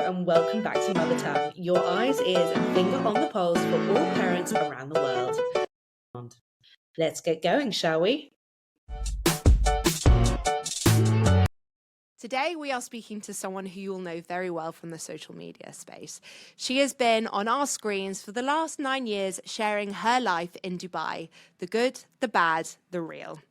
and welcome back to Mother Tongue, your eyes, ears and finger on the pulse for all parents around the world. Let's get going, shall we? Today, we are speaking to someone who you will know very well from the social media space. She has been on our screens for the last 9 years, sharing her life in Dubai, the good, the bad, the real.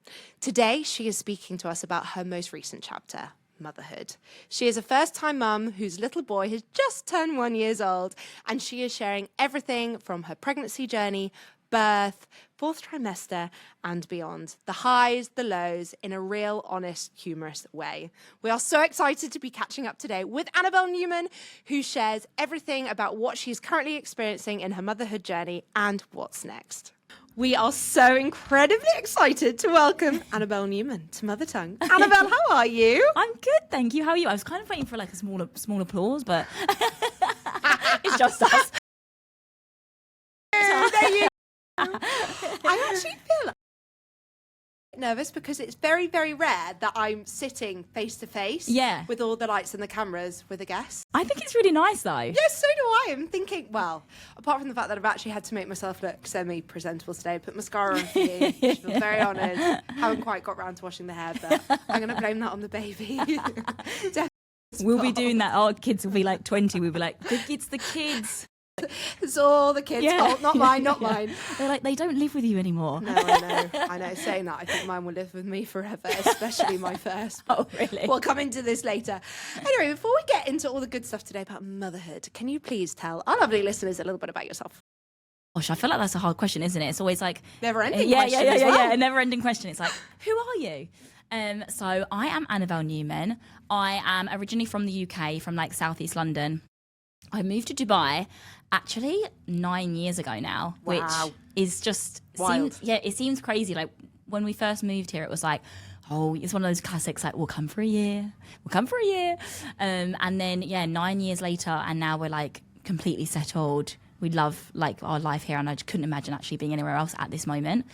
Today, she is speaking to us about her most recent chapter, motherhood. She is a first-time mum whose little boy has just turned 1 year old, and she is sharing everything from her pregnancy journey, birth, fourth trimester, and beyond. The highs, the lows, in a real, honest, humorous way. We are so excited to be catching up today with Annabell Newman, who shares everything about what she's currently experiencing in her motherhood journey and what's next. We are so incredibly excited to welcome Annabell Newman to Mother Tongue. Annabell, how are you? I'm good, thank you. How are you? I was kind of waiting for like a small applause, but it's just us. There you go. I actually feel nervous because it's very, very rare that I'm sitting face to face with all the lights and the cameras with a guest. I think it's really nice though. Yes, so do I. I'm thinking, well, apart from the fact that I've actually had to make myself look semi-presentable today, put mascara on for you. I feel very honoured. Haven't quite got round to washing the hair, but I'm going to blame that on the baby. We'll be doing that. Our kids will be like 20. We'll be like, it's the kids. It's all the kids' fault, not mine, not mine. They're like, they don't live with you anymore. No, I know. Saying that, I think mine will live with me forever, especially my first. Oh, really? We'll come into this later. Anyway, before we get into all the good stuff today about motherhood, can you please tell our lovely listeners a little bit about yourself? Gosh, I feel like that's a hard question, isn't it? It's always like never-ending question as well. Yeah, a never-ending question. It's like, who are you? So I am Annabell Newman. I am originally from the UK, from like Southeast London. I moved to Dubai actually 9 years ago now, which is just wild. It seems crazy. Like when we first moved here, it was like, oh, it's one of those classics like we'll come for a year. And then 9 years later, and now we're like completely settled. We love like our life here, and I couldn't imagine actually being anywhere else at this moment.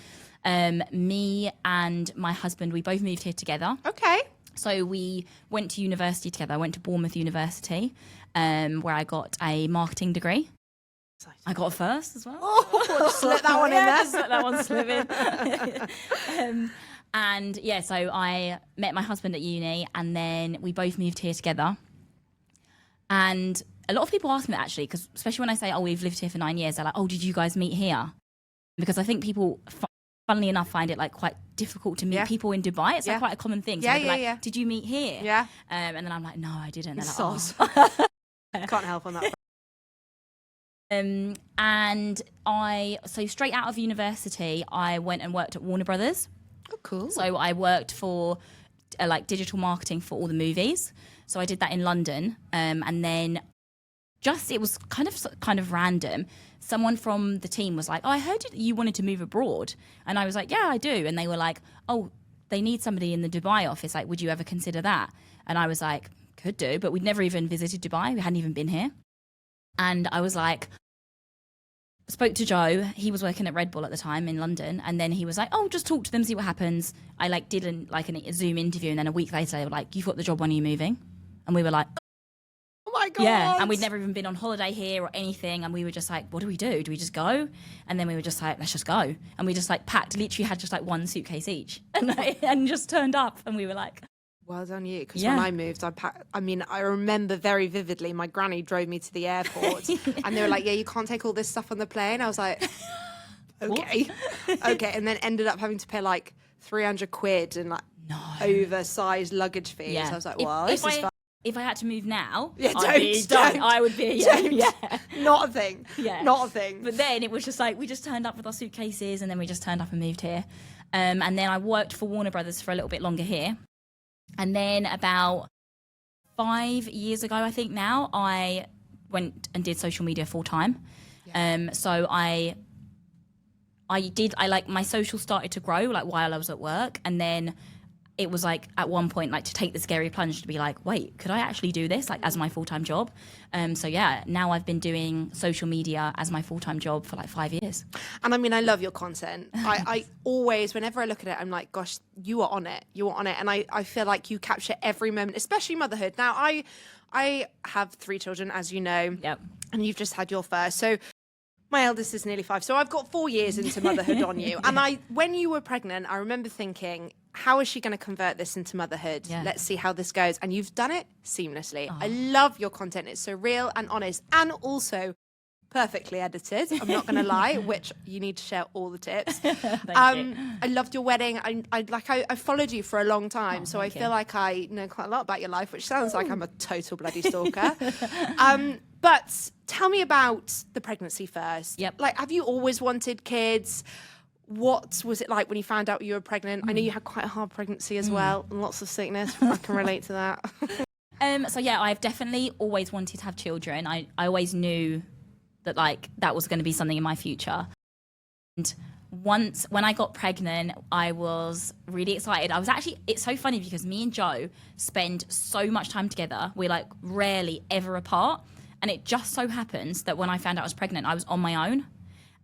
Me and my husband, we both moved here together. Okay. So we went to university together. I went to Bournemouth University, where I got a marketing degree. I got a first as well. Oh, slip that one in there. Just let that one slip in. So I met my husband at uni, and then we both moved here together. And a lot of people ask me that actually, because especially when I say, oh, we've lived here for 9 years, they're like, oh, did you guys meet here? Because I think people, funnily enough, find it like quite difficult to meet people in Dubai. It's like quite a common thing. So like, did you meet here? Yeah. And then I'm like, no, I didn't. They're like, Can't help on that. So straight out of university, I went and worked at Warner Brothers. Oh, cool. So I worked for like digital marketing for all the movies. So I did that in London. And then it was kind of random. Someone from the team was like, oh, I heard you wanted to move abroad. And I was like, yeah, I do. And they were like, oh, they need somebody in the Dubai office. Like, would you ever consider that? And I was like, could do. But we'd never even visited Dubai. We hadn't even been here. And I was like, spoke to Joe. He was working at Red Bull at the time in London. And then he was like, oh, just talk to them, see what happens. I like did a Zoom interview. And then a week later, they were like, you've got the job, when are you moving? And we were like, oh my God. Yeah. And we'd never even been on holiday here or anything. And we were just like, what do we do? Do we just go? And then we were just like, let's just go. And we just like packed, literally had just like one suitcase each and just turned up. And we were like, well done you, because when I moved, I remember very vividly, my granny drove me to the airport and they were like, yeah, you can't take all this stuff on the plane. I was like, okay. And then ended up having to pay like 300 quid and like oversized luggage fees. Yeah. So I was like, well, this is fun. If I had to move now, don't. I would be, not a thing. Yeah. Not a thing. But then it was just like, we just turned up with our suitcases and then we just turned up and moved here. And then I worked for Warner Brothers for a little bit longer here. And then about 5 years ago, I think now, I went and did social media full time. Yeah. So I like my social started to grow like while I was at work, and then it was like at one point like to take the scary plunge to be like, wait, could I actually do this like as my full-time job? So now I've been doing social media as my full-time job for like 5 years. And I mean, I love your content. I always, whenever I look at it, I'm like, gosh, you are on it. And I feel like you capture every moment, especially motherhood. Now, I I have 3 children, as you know. Yep. And you've just had your first. So my eldest is nearly 5. So I've got 4 years into motherhood on you. And when you were pregnant, I remember thinking, how is she going to convert this into motherhood? Yeah. Let's see how this goes. And you've done it seamlessly. I love your content. It's so real and honest, and also perfectly edited. I'm not going to lie, which you need to share all the tips. Thank you. I loved your wedding. I followed you for a long time, so I thank feel you. like I know quite a lot about your life, which sounds like I'm a total bloody stalker. But tell me about the pregnancy first. Yep. Like, have you always wanted kids? What was it like when you found out you were pregnant? I know you had quite a hard pregnancy as well, and lots of sickness. I can relate to that. So yeah, I've definitely always wanted to have children. I always knew that like that was going to be something in my future. And once when I got pregnant, I was really excited. It's so funny because me and Joe spend so much time together. We're like rarely ever apart. And it just so happens that when I found out I was pregnant, I was on my own.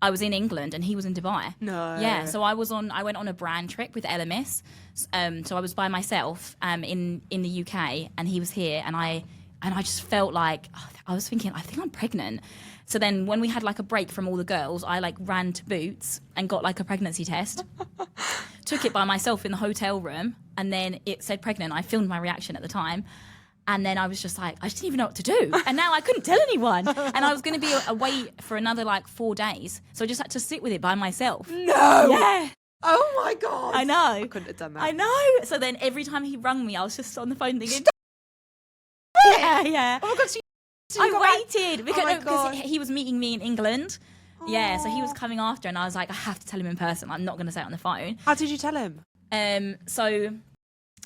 I was in England and he was in Dubai. No. Yeah, so I went on a brand trip with Elemis. So I was by myself in the UK, and he was here, and I just felt like I was thinking, I think I'm pregnant. So then when we had like a break from all the girls, I like ran to Boots and got like a pregnancy test. Took it by myself in the hotel room, and then it said pregnant. I filmed my reaction at the time. And then I was just like, I didn't even know what to do. And now I couldn't tell anyone. And I was going to be away for another like 4 days. So I just had to sit with it by myself. No. Yeah. Oh my God. I know. I couldn't have done that. I know. So then every time he rung me, I was just on the phone thinking, yeah. Oh my God. So I waited Oh my God. because he was meeting me in England. Yeah, so he was coming after, and I was like, I have to tell him in person. I'm not going to say it on the phone. How did you tell him? So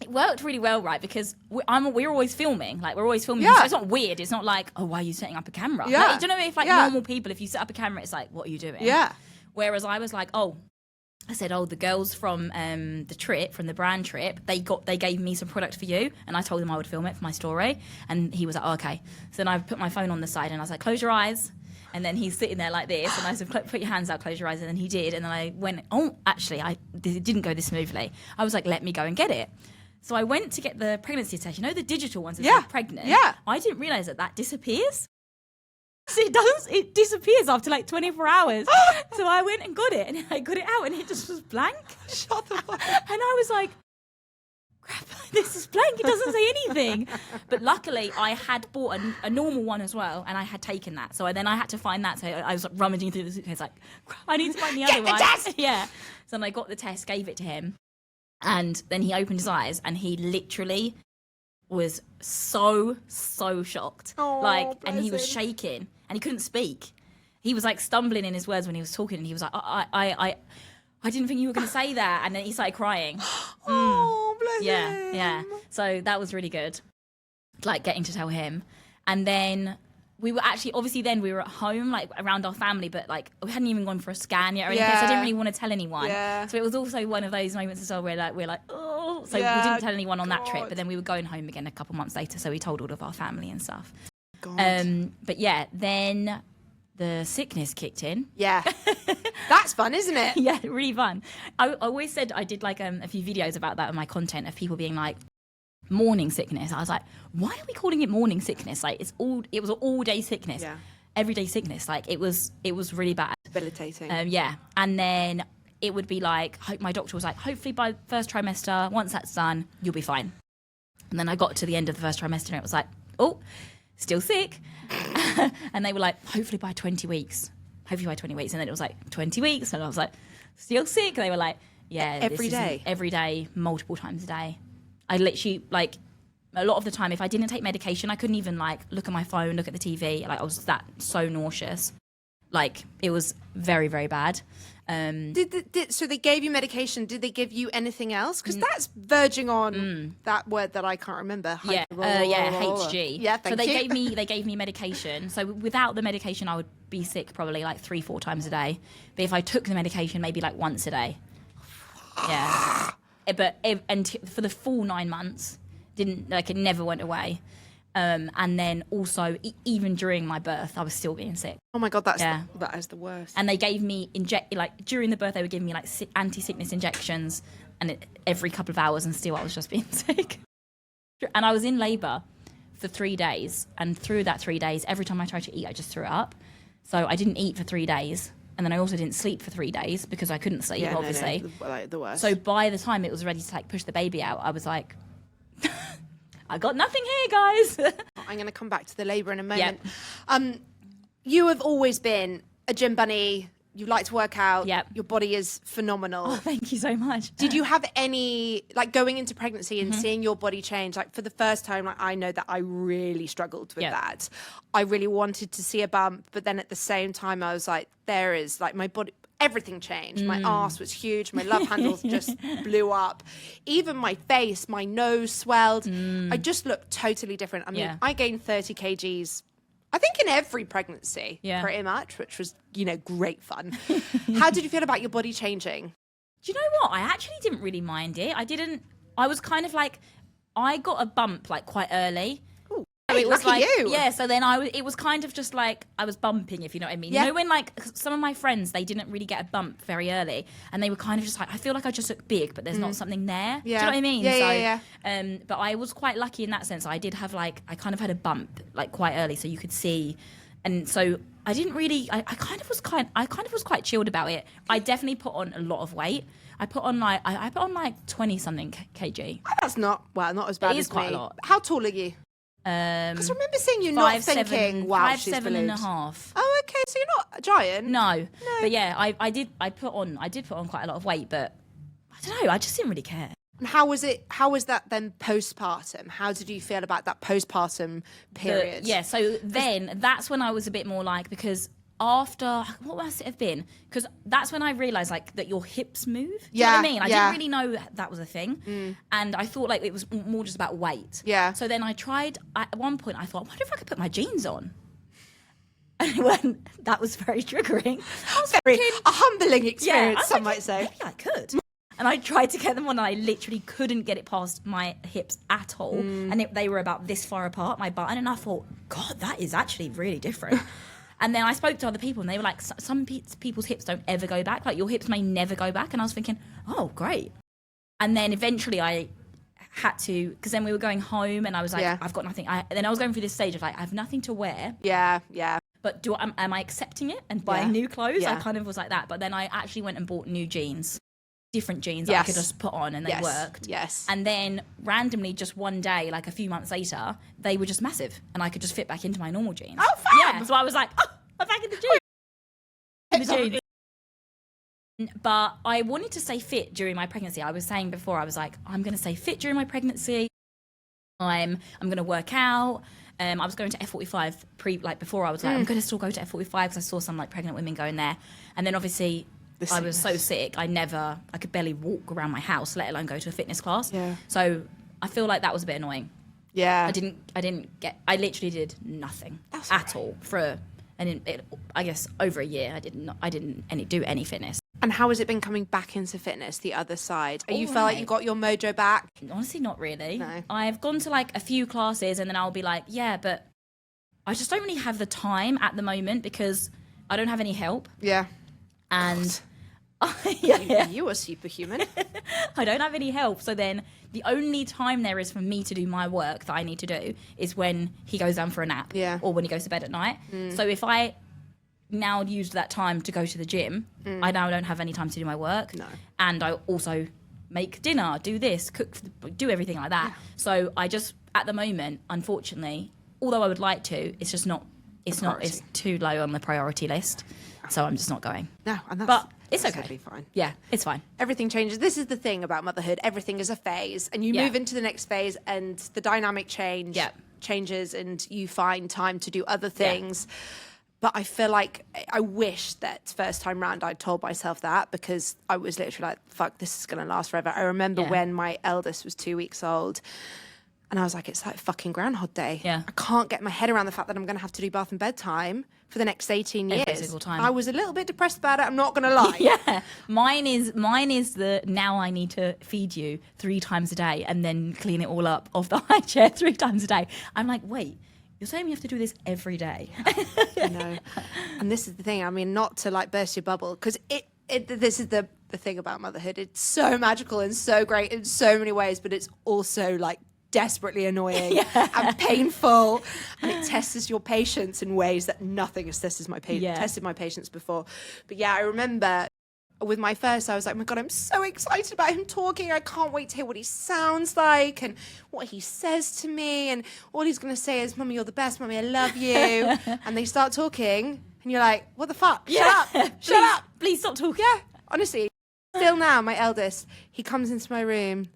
it worked really well, right? Because we're always filming. Like, we're always filming. Yeah. So it's not weird. It's not like, oh, why are you setting up a camera? Yeah. Like, do you know if like Yeah. normal people, if you set up a camera, it's like, what are you doing? Yeah. Whereas I was like, I said, the girls from the trip, from the brand trip, they gave me some product for you, and I told them I would film it for my story, and he was like, okay. So then I put my phone on the side, and I was like, close your eyes, and then he's sitting there like this, and I said, put your hands out, close your eyes, and then he did, and then I went, it didn't go this smoothly. I was like, let me go and get it. So I went to get the pregnancy test. You know the digital ones that say pregnant? Yeah. I didn't realise that disappears. So it disappears after like 24 hours. So I went and got it, and I got it out, and it just was blank. Shut the fuck up. And I was like, crap, this is blank. It doesn't say anything. But luckily, I had bought a normal one as well, and I had taken that. So then I had to find that. So I was rummaging through the suitcase, like, crap, I need to find the other one. Test! Yeah. So then I got the test, gave it to him, and then he opened his eyes, and he literally was so shocked. Oh, and he was bless him. shaking, and he couldn't speak. He was like stumbling in his words when he was talking, and he was like, I didn't think you were going to say that. And then he started crying. Oh, bless him. Yeah. So that was really good, like getting to tell him. And then we were actually, obviously then we were at home, like around our family, but like we hadn't even gone for a scan yet or anything. So I didn't really want to tell anyone. Yeah. So it was also one of those moments as well where we're like, oh. So Yeah, we didn't tell anyone on that trip, God. but then we were going home again a couple months later. So we told all of our family and stuff. God. But yeah, then the sickness kicked in. Yeah. That's fun, isn't it? Yeah, really fun. I always said I did like a few videos about that in my content of people being like, morning sickness. I was like, why are we calling it morning sickness? Like it was an all day sickness. Yeah. Everyday sickness. Like it was really bad. Debilitating. Yeah. And then it would be like, my doctor was like, hopefully by first trimester, once that's done, you'll be fine. And then I got to the end of the first trimester and it was like, oh, still sick. And they were like, hopefully by 20 weeks. Hopefully by 20 weeks. And then it was like 20 weeks. And I was like, still sick. And they were like, yeah. Every day? Every day, multiple times a day. I literally, like, a lot of the time, if I didn't take medication, I couldn't even, like, look at my phone, look at the TV. Like, I was so nauseous. Like, it was very, very bad. So they gave you medication. Did they give you anything else? Because that's verging on that word that I can't remember. HG. Yeah, thank so you. they gave me medication. So without the medication, I would be sick probably like 3-4 times a day. But if I took the medication, maybe like once a day. Yeah. For the full 9 months, it never went away. And then also, even during my birth, I was still being sick. Oh my God, that is the worst. And they gave me during the birth, they were giving me like anti-sickness injections, and every couple of hours, and still I was just being sick. And I was in labour for 3 days. And through that 3 days, every time I tried to eat, I just threw it up. So I didn't eat for 3 days. And then I also didn't sleep for 3 days because I couldn't sleep, obviously. No, the worst. So by the time it was ready to like push the baby out, I was like, I got nothing here, guys. I'm going to come back to the labour in a moment. Yep. You have always been a gym bunny. You like to work out. Yep. Your body is phenomenal. Oh, thank you so much. Did you have any, like going into pregnancy and seeing your body change? Like for the first time, like, I know that I really struggled with that. I really wanted to see a bump, but then at the same time, I was like, there is like my body, everything changed. My arse was huge. My love handles just blew up. Even my face, my nose swelled. I just looked totally different. I mean, I gained 30 kgs I think in every pregnancy, pretty much, which was, you know, great fun. How did you feel about your body changing? Do you know what? I actually didn't really mind it. I was kind of like, I got a bump like quite early. Ooh, So it was lucky like, you. yeah, so then it was kind of just like, I was bumping, if you know what I mean. Yeah. You know when like some of my friends, they didn't really get a bump very early and they were kind of just like, I feel like I just look big, but there's not something there. Yeah. Do you know what I mean? Yeah, so, but I was quite lucky in that sense. I did have like, I kind of had a bump like quite early so you could see. And so I didn't really, I kind of was quite chilled about it. I definitely put on a lot of weight. I put on like 20 something kg. That's not as bad It is as quite me. a lot. How tall are you? Because I remember seeing you not thinking, wow, she's 5'7" ballooned. and a half. Oh, okay, so you're not a giant. No. But yeah, I did put on quite a lot of weight, but I don't know, I just didn't really care. And how was that then postpartum? How did you feel about that postpartum period? So then that's when I was a bit more like, because after, what must it have been? Because that's when I realised like that your hips move. Do you know what I mean? I didn't really know that was a thing. And I thought like it was more just about weight. Yeah. So then I tried, at one point I thought, I wonder if I could put my jeans on. And that was very triggering. I was Very, thinking, a humbling experience, I was some like, might say. maybe I could. And I tried to get them on and I literally couldn't get it past my hips at all. And they were about this far apart, my button. And I thought, God, that is actually really different. And then I spoke to other people and they were like, some people's hips don't ever go back. Like your hips may never go back. And I was thinking, oh, great. And then eventually I had to, because then we were going home and I was like, I've got nothing. Then I was going through this stage of like, I have nothing to wear. Yeah. But am I accepting it and buying new clothes? I kind of was like that. But then I actually went and bought new jeans. Different jeans that I could just put on and they worked. Yes. And then randomly just one day, like a few months later, they were just massive and I could just fit back into my normal jeans. Oh, fab! Yeah. So I was like, oh, I'm back in the jeans. But I wanted to stay fit during my pregnancy. I was saying before, I was like, I'm going to stay fit during my pregnancy. I'm going to work out. I was going to F45 before I was like, I'm going to still go to F45 because I saw some like pregnant women going there. And then obviously I was so sick, I could barely walk around my house, let alone go to a fitness class. Yeah. So I feel like that was a bit annoying. Yeah. I literally did nothing at all for, I guess over a year. I didn't do any fitness. And how has it been coming back into fitness, the other side? You felt like you got your mojo back? Honestly, not really. No. I've gone to like a few classes and then I'll be like, yeah, but I just don't really have the time at the moment because I don't have any help. Yeah. And you are superhuman. I don't have any help. So then the only time there is for me to do my work that I need to do is when he goes down for a nap or when he goes to bed at night. So if I now use that time to go to the gym, I now don't have any time to do my work. No. And I also make dinner, do this, cook, do everything like that. Yeah. So I just, at the moment, unfortunately, although I would like to, it's just not, it's too low on the priority list. So I'm just not going. No, and but it's okay. Totally fine. Yeah, it's fine. Everything changes. This is the thing about motherhood. Everything is a phase, and you move into the next phase, and the dynamic changes, and you find time to do other things. Yeah. But I feel like I wish that first time round I'd told myself that, because I was literally like, fuck, this is going to last forever. I remember when my eldest was 2 weeks old, and I was like, it's like fucking Groundhog Day. Yeah. I can't get my head around the fact that I'm going to have to do bath and bedtime for the next 18 years. Every single time. I was a little bit depressed about it, I'm not going to lie. Yeah. Mine is the now I need to feed you 3 times a day and then clean it all up off the high chair 3 times a day. I'm like, wait, you're saying we have to do this every day? I know. And this is the thing, I mean, not to like burst your bubble, because this is the thing about motherhood. It's so magical and so great in so many ways, but it's also like desperately annoying and painful, and it tests your patience in ways that nothing has tested my patience before. But yeah, I remember with my first, I was like, oh my God, I'm so excited about him talking. I can't wait to hear what he sounds like and what he says to me. And all he's going to say is, Mummy, you're the best. Mummy, I love you. And they start talking and you're like, what the fuck? Shut up. Shut up. Please stop talking. Yeah, honestly. Still now, my eldest, he comes into my room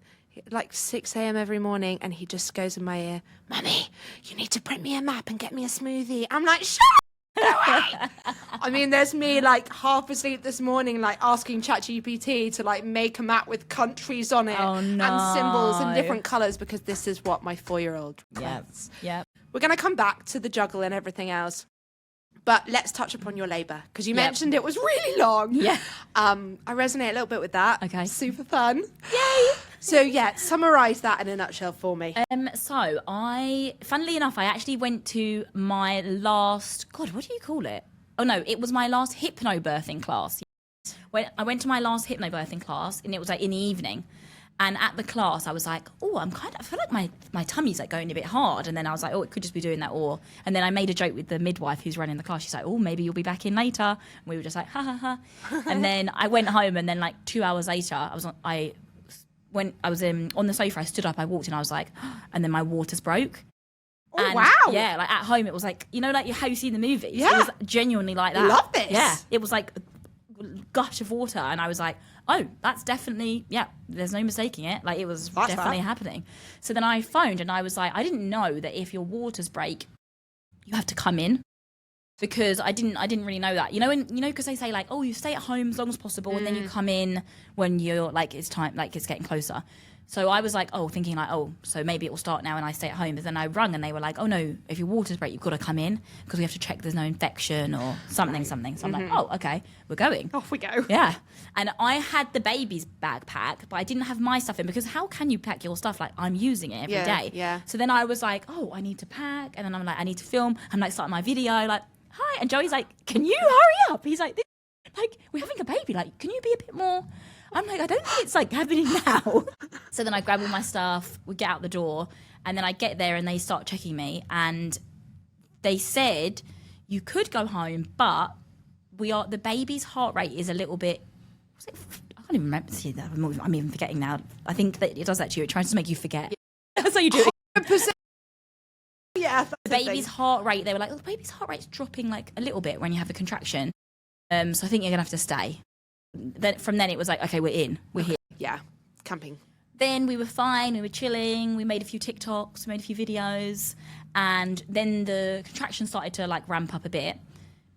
like 6 a.m. every morning and he just goes in my ear, Mummy, you need to print me a map and get me a smoothie. I'm like, shut up. No way. I mean, there's me like half asleep this morning, like asking ChatGPT to like make a map with countries on it and symbols in different colours because this is what my 4-year-old wants. Yeah. We're going to come back to the juggle and everything else. But let's touch upon your labour because you mentioned it was really long. Yeah. I resonate a little bit with that. Okay. Super fun. Yay. So yeah, summarise that in a nutshell for me. So funnily enough, I actually went to my last, God, what do you call it? Oh no, it was my last hypnobirthing class. When I went to my last hypnobirthing class, and it was like in the evening. And at the class, I was like, oh, I feel like my tummy's like going a bit hard. And then I was like, oh, it could just be doing that. And then I made a joke with the midwife who's running the class. She's like, oh, maybe you'll be back in later. And we were just like, ha, ha, ha. And then I went home, and then like 2 hours later, when I was on the sofa, I stood up, I walked in, I was like, and then my waters broke. Oh, and wow. Yeah, like at home, it was like, you know, like how you see in the movies. Yeah. It was genuinely like that. Love this. Yeah. It was like a gush of water. And I was like, oh, that's definitely, there's no mistaking it. Like it was definitely happening. So then I phoned and I was like, I didn't know that if your waters break, you have to come in. Because I didn't really know that. Because they say like, oh, you stay at home as long as possible and then you come in when you're like, it's time, like it's getting closer. So I was like, thinking like, so maybe it will start now and I stay at home. But then I rung and they were like, oh no, if your waters break, you've got to come in because we have to check there's no infection or something. So I'm like, oh, okay, we're going. Off we go. Yeah. And I had the baby's bag packed, but I didn't have my stuff in because how can you pack your stuff? Like I'm using it every day. Yeah. So then I was like, I need to pack. And then I'm like, I need to film. I'm like starting my video, like, hi. And Joey's like, can you hurry up? He's like, we're having a baby. Like, can you be a bit more? I'm like, I don't think it's like happening now. So then I grab all my stuff, we get out the door, and then I get there and they start checking me. And they said, you could go home, but the baby's heart rate is a little bit, I can't even remember. See, I'm even forgetting now. I think that it does that to you. It tries to make you forget. That's how you do it. 100%. Yeah, the baby's heart rate, they were like, the baby's heart rate's dropping like a little bit when you have a contraction. So I think you're going to have to stay. Then from then it was like, okay, we're here. Yeah, camping. Then we were fine, we were chilling, we made a few TikToks, we made a few videos, and then the contraction started to like ramp up a bit,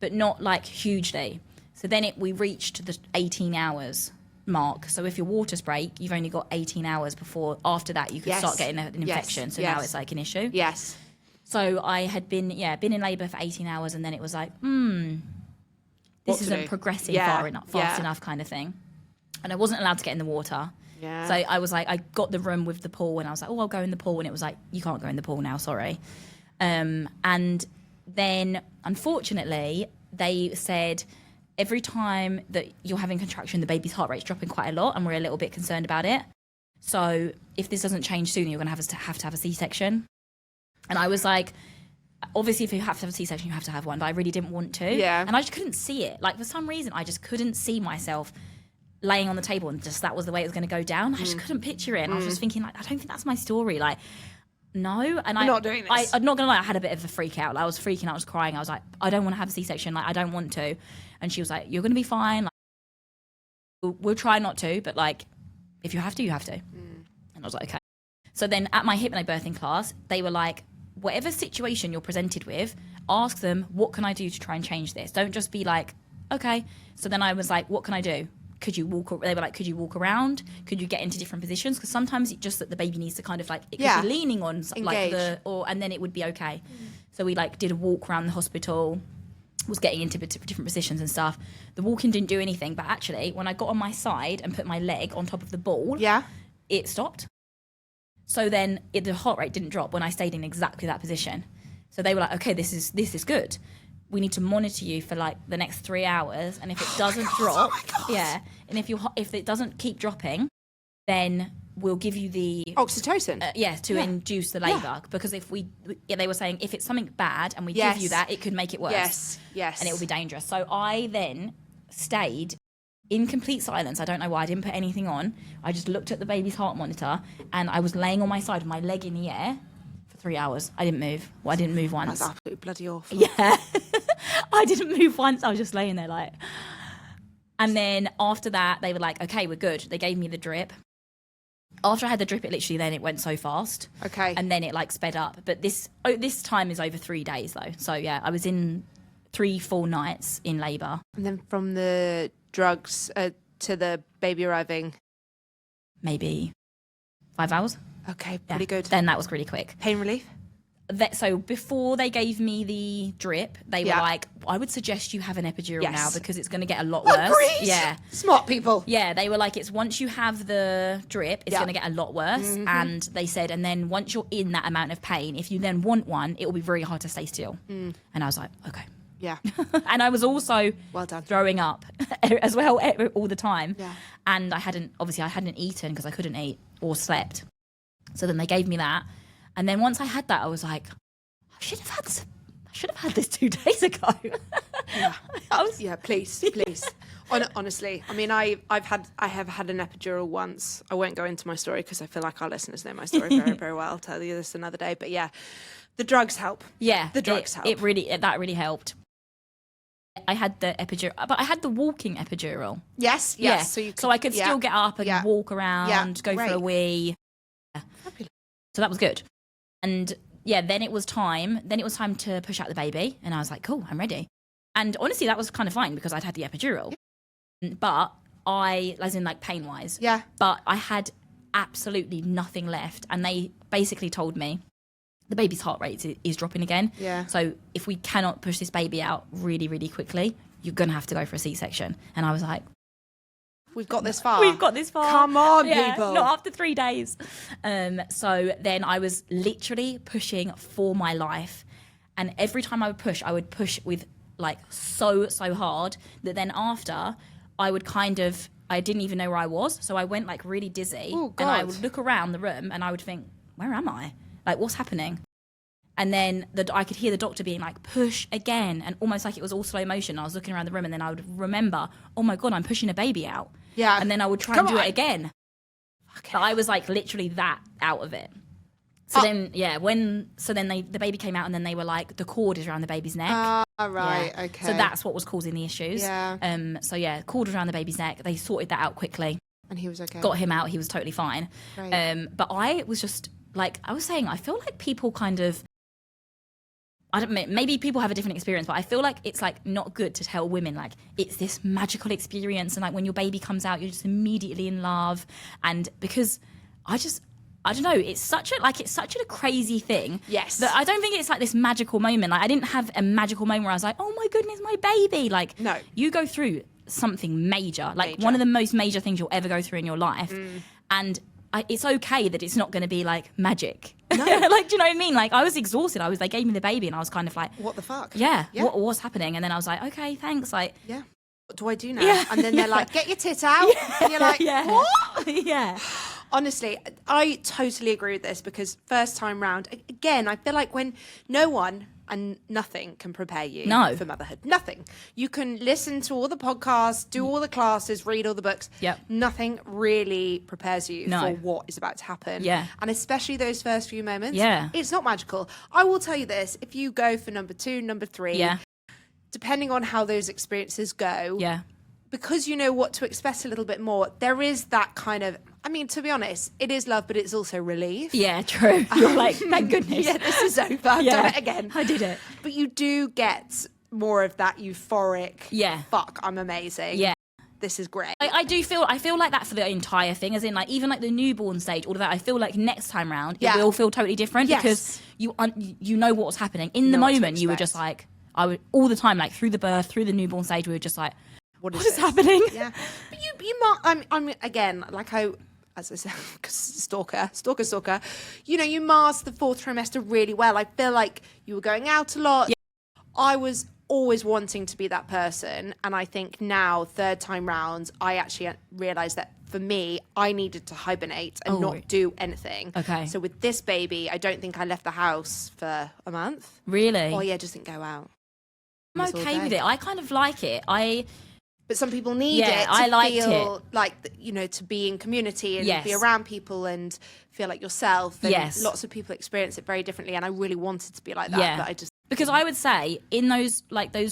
but not like hugely. So then we reached the 18 hours mark. So if your waters break, you've only got 18 hours before, after that you could start getting an infection. So now it's like an issue. Yes. So I had been in labour for 18 hours, and then it was like, this isn't progressing fast enough kind of thing. And I wasn't allowed to get in the water. Yeah. So I was like, I got the room with the pool and I was like, I'll go in the pool. And it was like, you can't go in the pool now, sorry. And then unfortunately, they said every time that you're having contraction, the baby's heart rate's dropping quite a lot and we're a little bit concerned about it. So if this doesn't change soon, you're going to have to have a C-section. And I was like, obviously, if you have to have a C-section, you have to have one, but I really didn't want to. Yeah. And I just couldn't see it. Like, for some reason, I just couldn't see myself laying on the table and just that was the way it was going to go down. I just couldn't picture it. And I was just thinking, like, I don't think that's my story. Like, no. And I'm not doing this. I'm not going to lie, I had a bit of a freak out. Like, I was freaking out, I was crying. I was like, I don't want to have a C-section. Like, I don't want to. And she was like, you're going to be fine. Like, we'll try not to, but, like, if you have to, you have to. And I was like, okay. So then at my hypnobirthing class, they were like, whatever situation you're presented with, ask them, what can I do to try and change this? Don't just be like, okay. So then I was like, what can I do? Could you walk? They were like, could you walk around? Could you get into different positions? Because sometimes it's just that the baby needs to kind of like, it could be leaning on like and then it would be okay. So we like did a walk around the hospital, was getting into different positions and stuff. The walking didn't do anything, but actually when I got on my side and put my leg on top of the ball, it stopped. So then the heart rate didn't drop when I stayed in exactly that position. So they were like, okay, this is good. We need to monitor you for like the next 3 hours. And if it doesn't drop, and if it doesn't keep dropping, then we'll give you the Oxytocin. to induce the labour, because if they were saying if it's something bad and we give you that, it could make it worse. Yes. And it will be dangerous. So I then stayed in complete silence. I don't know why I didn't put anything on. I just looked at the baby's heart monitor, and I was laying on my side with my leg in the air for 3 hours. I didn't move. Well, I didn't move once. That's absolutely bloody awful. Yeah. I didn't move once. I was just laying there like... And then after that, they were like, okay, we're good. They gave me the drip. After I had the drip, it went so fast. Okay. And then it like sped up. But this time is over 3 days though. So yeah, I was in 3 full nights in labour. And then from the drugs to the baby arriving? Maybe 5 hours. Okay, pretty good. Then that was really quick. Pain relief? So before they gave me the drip, they were like, I would suggest you have an epidural now because it's going to get a lot worse. Agreed. Yeah. Smart people. Yeah, they were like, it's once you have the drip, it's going to get a lot worse. And they said, and then once you're in that amount of pain, if you then want one, it will be very hard to stay still. And I was like, okay. Yeah. And I was also well done. throwing up as well all the time. Yeah. And I hadn't eaten because I couldn't eat or slept. So then they gave me that. And then once I had that, I was like, I should have had this 2 days ago. Yeah. Please. Honestly, I mean, I have had an epidural once. I won't go into my story because I feel like our listeners know my story very, very well. I'll tell you this another day. But yeah, the drugs help. Yeah, the drugs help. That really helped. I had the epidural, but I had the walking epidural. Yes. Yeah. So I could still get up and walk around, go for a wee. Fabulous. So that was good. And yeah, then it was time to push out the baby, and I was like, cool, I'm ready. And honestly, that was kind of fine because I'd had the epidural, but as in like pain wise, but I had absolutely nothing left, and they basically told me the baby's heart rate is dropping again. Yeah. So if we cannot push this baby out really, really quickly, you're gonna have to go for a C-section. And I was like, We've got this far. Come on, people. Not after 3 days. So then I was literally pushing for my life. And every time I would push with like so hard that then after I didn't even know where I was. So I went like really dizzy. Oh, God. And I would look around the room and I would think, where am I? Like, what's happening? And then I could hear the doctor being like, push again. And almost like it was all slow motion. I was looking around the room and then I would remember, oh my God, I'm pushing a baby out. Yeah. And then I would try and do it again. But I was like literally that out of it. So then the baby came out and then they were like, the cord is around the baby's neck. Right, Yeah. okay. So that's what was causing the issues. Yeah. Cord was around the baby's neck. They sorted that out quickly. And he was okay. Got him out. He was totally fine. Right. But I was just like, I was saying, I feel like people kind of, I don't know, maybe people have a different experience, but I feel like it's like not good to tell women like it's this magical experience and like when your baby comes out, you're just immediately in love. And because I don't know, it's such a crazy thing. Yes. That I don't think it's like this magical moment. Like I didn't have a magical moment where I was like, oh my goodness, my baby. Like no. You go through something major, like one of the most major things you'll ever go through in your life. And it's okay that it's not going to be like magic. No. Like, do you know what I mean? Like I was exhausted. They gave me the baby and I was kind of like, what the fuck? Yeah. What's happening? And then I was like, okay, thanks. Like, yeah. What do I do now? Yeah. And then they're like, get your tit out. Yeah. And you're like, what? Yeah. Honestly, I totally agree with this because first time round, again, I feel like when no one and nothing can prepare you for motherhood. Nothing. You can listen to all the podcasts, do all the classes, read all the books. Yep. Nothing really prepares you for what is about to happen. Yeah. And especially those first few moments. Yeah. It's not magical. I will tell you this, if you go for number 2, number 3, depending on how those experiences go, because you know what to expect a little bit more, there is that kind of, I mean, to be honest, it is love, but it's also relief. Yeah, true. You're like, thank goodness. Yeah, this is over. I've done it again. I did it. But you do get more of that euphoric, fuck, I'm amazing. Yeah. This is great. I feel like that for the entire thing, as in like even like the newborn stage, all of that. I feel like next time round it will feel totally different because you know what's happening. In the moment, you were just like, I would all the time, like through the birth, through the newborn stage, we were just like, what is happening? Yeah. But I'm again, like as I said, stalker, you know, you masked the 4th trimester really well. I feel like you were going out a lot. Yeah. I was always wanting to be that person. And I think now, 3rd time round, I actually realised that for me, I needed to hibernate and not do anything. Okay. So with this baby, I don't think I left the house for a month. Really? Oh yeah, just didn't go out. I'm okay with it. I kind of like it. But some people need it to I liked feel it. like, you know, to be in community and Yes. be around people and feel like yourself. And Yes. lots of people experience it very differently. And I really wanted to be like that. Yeah. But I just... Because I would say in those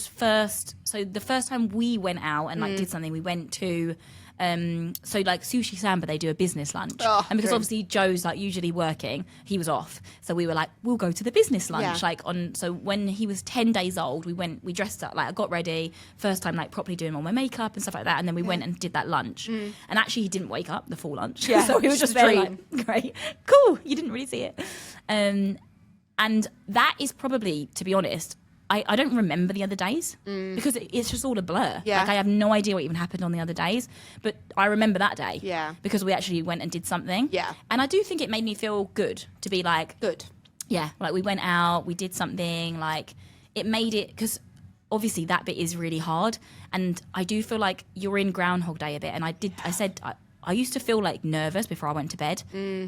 first, so the first time we went out and like did something, we went to, so like Sushi Samba, they do a business lunch. Oh, and because dream. obviously Joe's like usually working, he was off. So we were like, we'll go to the business lunch. Yeah. So when he was 10 days old, we dressed up, like I got ready, first time like properly doing all my makeup and stuff like that. And then we went and did that lunch. And actually he didn't wake up the full lunch. Yeah, So he was just very dream. like, great, cool. You didn't really see it. And that is probably, to be honest, I don't remember the other days because it's just all a blur. Yeah. Like I have no idea what even happened on the other days, but I remember that day. Yeah. Because we actually went and did something. Yeah. And I do think it made me feel good to be like, Good. yeah, like we went out, we did something, like it made it, because obviously that bit is really hard. And I do feel like you're in Groundhog Day a bit. And I used to feel like nervous before I went to bed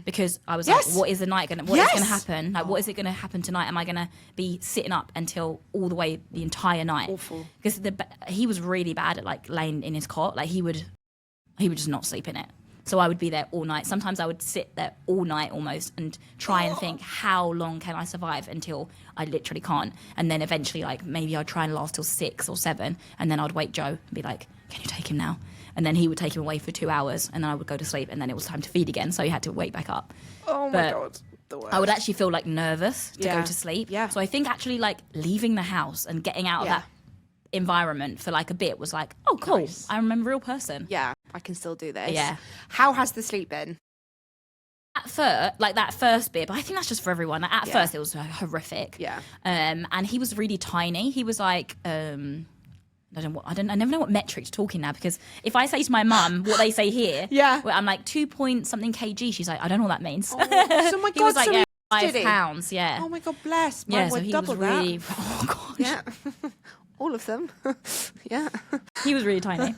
because I was Yes. like, what is the night what is going to Yes. happen? Like, what is it going to happen tonight? Am I going to be sitting up until all the way, the entire night? Awful. Because he was really bad at like laying in his cot. Like he would just not sleep in it. So I would be there all night. Sometimes I would sit there all night almost and try and think, how long can I survive until I literally can't? And then eventually, like, maybe I'd try and last till 6 or 7. And then I'd wake Joe and be like, can you take him now? And then he would take him away for 2 hours. And then I would go to sleep. And then it was time to feed again. So he had to wake back up. Oh my God. The worst. I would actually feel like nervous to Yeah. go to sleep. Yeah. So I think actually like leaving the house and getting out of Yeah. that environment for like a bit was like, oh, cool. Nice. I'm a real person. Yeah, I can still do this. Yeah. How has the sleep been? At first, like that first bit, but I think that's just for everyone. Like, at Yeah. first, it was horrific. Yeah. And he was really tiny. He was like, I never know what metric to talk in now, because if I say to my mum what they say here, Yeah. where I'm like 2 point something kg. She's like, I don't know what that means. Oh my He was God, like, so yeah, he 5 did he? pounds. Yeah. Oh my God, bless. Mine yeah. So were he was double really. that. Oh gosh. Yeah. All of them. Yeah. He was really tiny.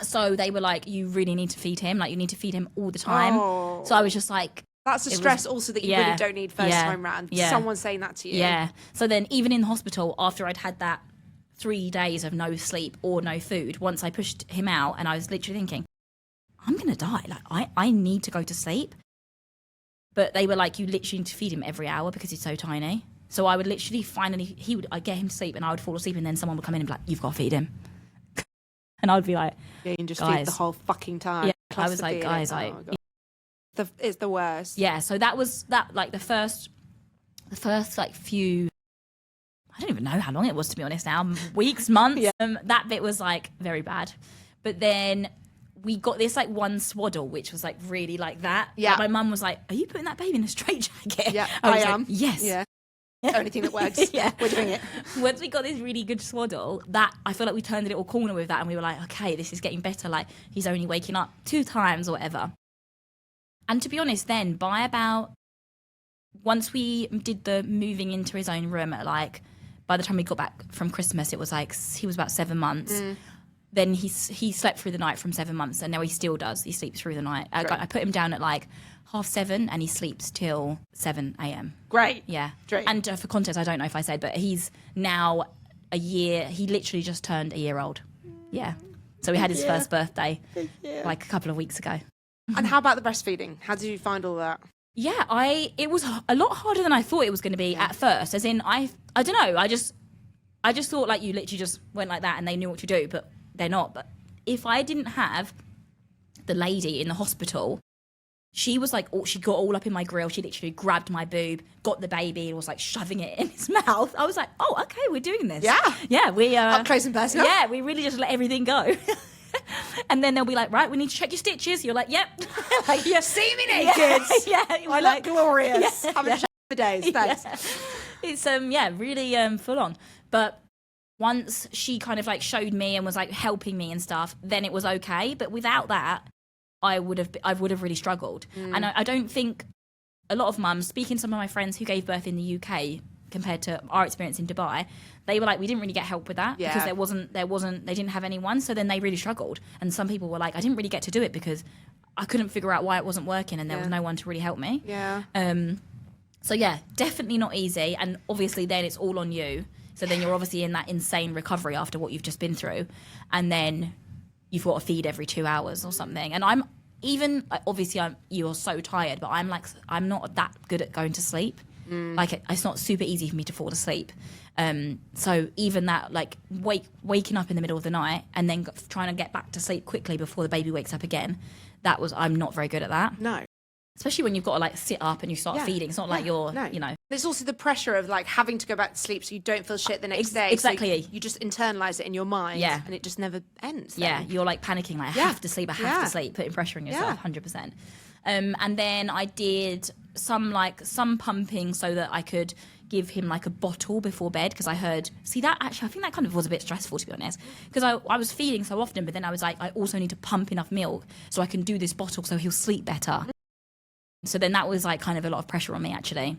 So they were like, you really need to feed him. Like, you need to feed him all the time. Oh. So I was just like, That's a It stress was- also that you yeah, really don't need first yeah, time round. yeah. Someone saying that to you. yeah. So then even in the hospital, after I'd had that 3 days of no sleep or no food, once I pushed him out, and I was literally thinking, I'm going to die. Like, I need to go to sleep. But they were like, you literally need to feed him every hour because he's so tiny. So I would literally I'd get him to sleep and I would fall asleep, and then someone would come in and be like, you've got to feed him. And I would be like, Yeah, you can just feed Guys. the whole fucking time. yeah. Plus I was the like, feeding. guys, Oh like, my God. It's the worst. yeah. So that was that, like the first like few, I don't even know how long it was, to be honest now, weeks, months. Yeah. That bit was like very bad. But then we got this like one swaddle, which was like really like that. Yeah. Like, my mum was like, are you putting that baby in a straitjacket? Yeah, I I was like, am. yes. Yeah. Only thing that works. Yeah. We're doing it. Once we got this really good swaddle, that I feel like we turned a little corner with that, and we were like, okay, this is getting better. Like, he's only waking up 2 times or whatever. And to be honest, then by about, once we did the moving into his own room at like, by the time we got back from Christmas, it was like, he was about 7 months. Then he slept through the night from 7 months, and now he still does. He sleeps through the night. I put him down at like 7:30, and he sleeps till 7 a.m. Great. Yeah. Dream. And for context, I don't know if I said, but he's now a year. He literally just turned a year old. Yeah. So he had his first birthday like a couple of weeks ago. And how about the breastfeeding? How did you find all that? Yeah, it was a lot harder than I thought it was going to be at first. As in, I don't know. I just thought like you literally just went like that and they knew what to do, but they're not. But if I didn't have the lady in the hospital, she was like, she got all up in my grill. She literally grabbed my boob, got the baby, and was like shoving it in his mouth. I was like, oh, okay, we're doing this. Yeah. Yeah, we Up close and personal. Yeah, we really just let everything go. And then they'll be like, right, we need to check your stitches. You're like, yep. Like, yeah. See me naked. Yeah. I look glorious. Yeah, Haven't checked for days. Thanks. Yeah. It's really full on. But once she kind of like showed me and was like helping me and stuff, then it was okay. But without that, I would have really struggled. And I don't think a lot of mums, speaking to some of my friends who gave birth in the UK, compared to our experience in Dubai, they were like, we didn't really get help with that because they didn't have anyone. So then they really struggled. And some people were like, I didn't really get to do it because I couldn't figure out why it wasn't working and there was no one to really help me. Yeah. So yeah, definitely not easy. And obviously then it's all on you. So then you're obviously in that insane recovery after what you've just been through. And then you've got to feed every 2 hours or something. And you're so tired, but I'm not that good at going to sleep. Like it's not super easy for me to fall asleep. So even that, like waking up in the middle of the night and then trying to get back to sleep quickly before the baby wakes up again, I'm not very good at that. No. Especially when you've got to like sit up and you start feeding. It's not like you're, you know. There's also the pressure of like having to go back to sleep so you don't feel shit the next day. Exactly. So you just internalize it in your mind. Yeah. And it just never ends. Then. Yeah. You're like panicking, like, I have to sleep, putting pressure on yourself, 100%. And then I did some pumping so that I could give him like a bottle before bed because I heard, I think that kind of was a bit stressful, to be honest, because I was feeding so often, but then I was like, I also need to pump enough milk so I can do this bottle so he'll sleep better. So then that was like kind of a lot of pressure on me, actually.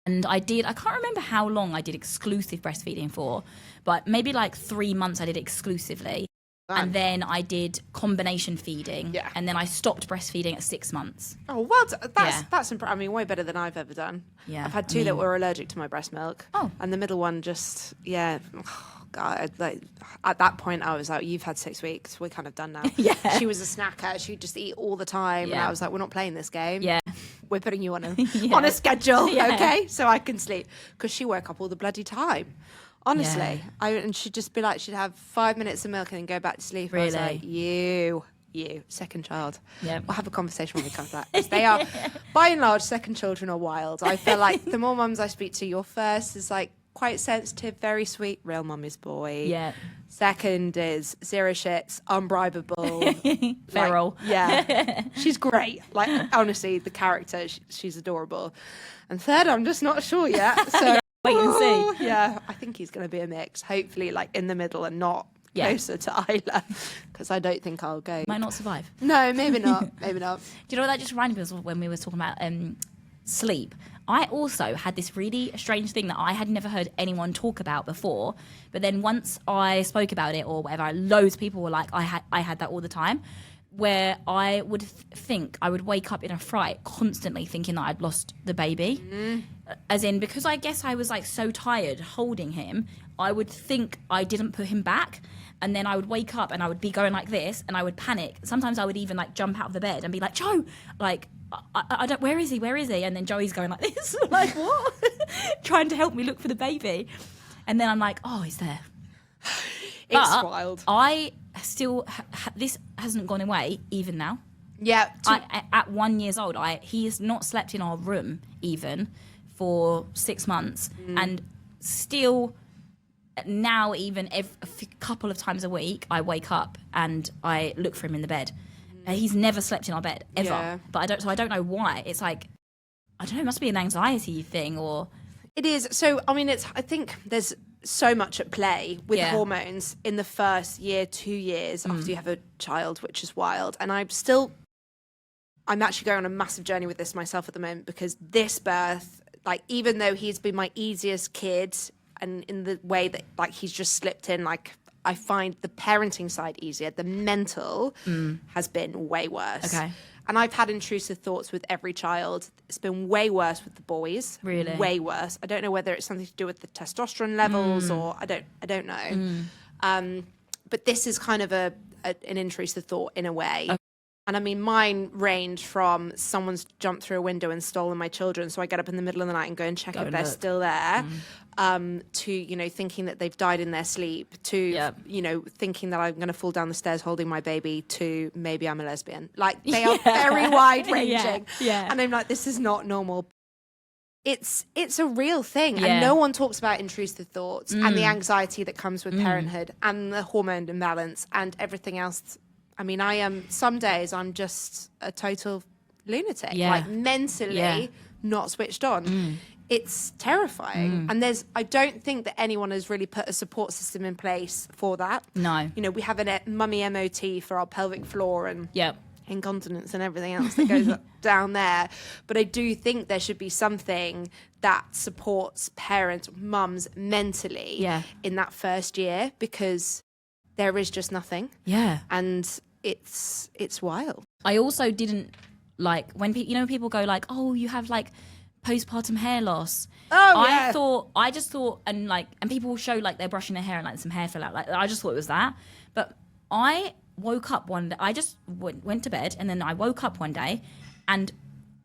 And I can't remember how long I did exclusive breastfeeding for, but maybe like 3 months I did exclusively. And then I did combination feeding. Yeah. And then I stopped breastfeeding at 6 months. Oh, well, that's impressive. I mean, way better than I've ever done. Yeah. I've had two that were allergic to my breast milk. Oh. And the middle one just, God, like, at that point I was like, you've had 6 weeks. We're kind of done now. Yeah. She was a snacker. She'd just eat all the time. Yeah. And I was like, we're not playing this game. Yeah. We're putting you on a schedule, okay? So I can sleep. Because she woke up all the bloody time. Honestly. Yeah. And she'd just be like, she'd have 5 minutes of milk and then go back to sleep. Really? I was like, you, second child. Yeah. We'll have a conversation when we come to that. 'Cause they are, by and large, second children are wild. I feel like the more mums I speak to, your first is like quite sensitive, very sweet, real mummy's boy. Yeah. Second is zero shits, unbribable. Feral. Like, yeah. She's great. Like, honestly, the character, she's adorable. And third, I'm just not sure yet. So wait and see. Yeah, I think he's going to be a mix. Hopefully, like in the middle and not closer to Isla, because I don't think I'll go. Might not survive. No, maybe not. Maybe not. Do you know what that just reminded me of when we were talking about sleep? I also had this really strange thing that I had never heard anyone talk about before. But then once I spoke about it or whatever, loads of people were like, I had that all the time, where I would think I would wake up in a fright constantly thinking that I'd lost the baby. As in, because I guess I was like so tired holding him, I would think I didn't put him back. And then I would wake up and I would be going like this and I would panic. Sometimes I would even like jump out of the bed and be like, Joe, like, I don't, where is he? And then Joey's going like this, like what? Trying to help me look for the baby. And then I'm like, oh, he's there. It's wild. I still, this hasn't gone away even now. Yeah. At 1 year old, he has not slept in our room even for 6 months. And still now, even a couple of times a week, I wake up and I look for him in the bed. He's never slept in our bed ever. Yeah. But I don't know why. It's like, I don't know, it must be an anxiety thing or. It is. So, I mean, I think there's so much at play with hormones in the first year, 2 years after you have a child, which is wild. And I'm actually going on a massive journey with this myself at the moment, because this birth, like, even though he's been my easiest kid and in the way that like he's just slipped in, like, I find the parenting side easier. The mental has been way worse. Okay. And I've had intrusive thoughts with every child. It's been way worse with the boys. Really? Way worse. I don't know whether it's something to do with the testosterone levels or I don't know. But this is kind of an intrusive thought in a way. Okay. And I mean, mine range from someone's jumped through a window and stolen my children, so I get up in the middle of the night and go and check if they're still there, to, you know, thinking that they've died in their sleep, to, you know, thinking that I'm going to fall down the stairs holding my baby, to maybe I'm a lesbian. Like, they are very wide-ranging. Yeah. And I'm like, this is not normal. It's a real thing. And no one talks about intrusive thoughts and the anxiety that comes with parenthood and the hormone imbalance and everything else. I mean, some days I'm just a total lunatic, like mentally not switched on. It's terrifying. And I don't think that anyone has really put a support system in place for that. No. You know, we have a mummy MOT for our pelvic floor and incontinence and everything else that goes down there. But I do think there should be something that supports parents, mums mentally in that first year, because there is just nothing. Yeah. And it's wild. I also didn't like when people go like, oh, you have like postpartum hair loss. Oh, yeah. I just thought, and people show like they're brushing their hair and like some hair fell out. Like, I just thought it was that. But I woke up one day, I just went to bed, and then I woke up one day and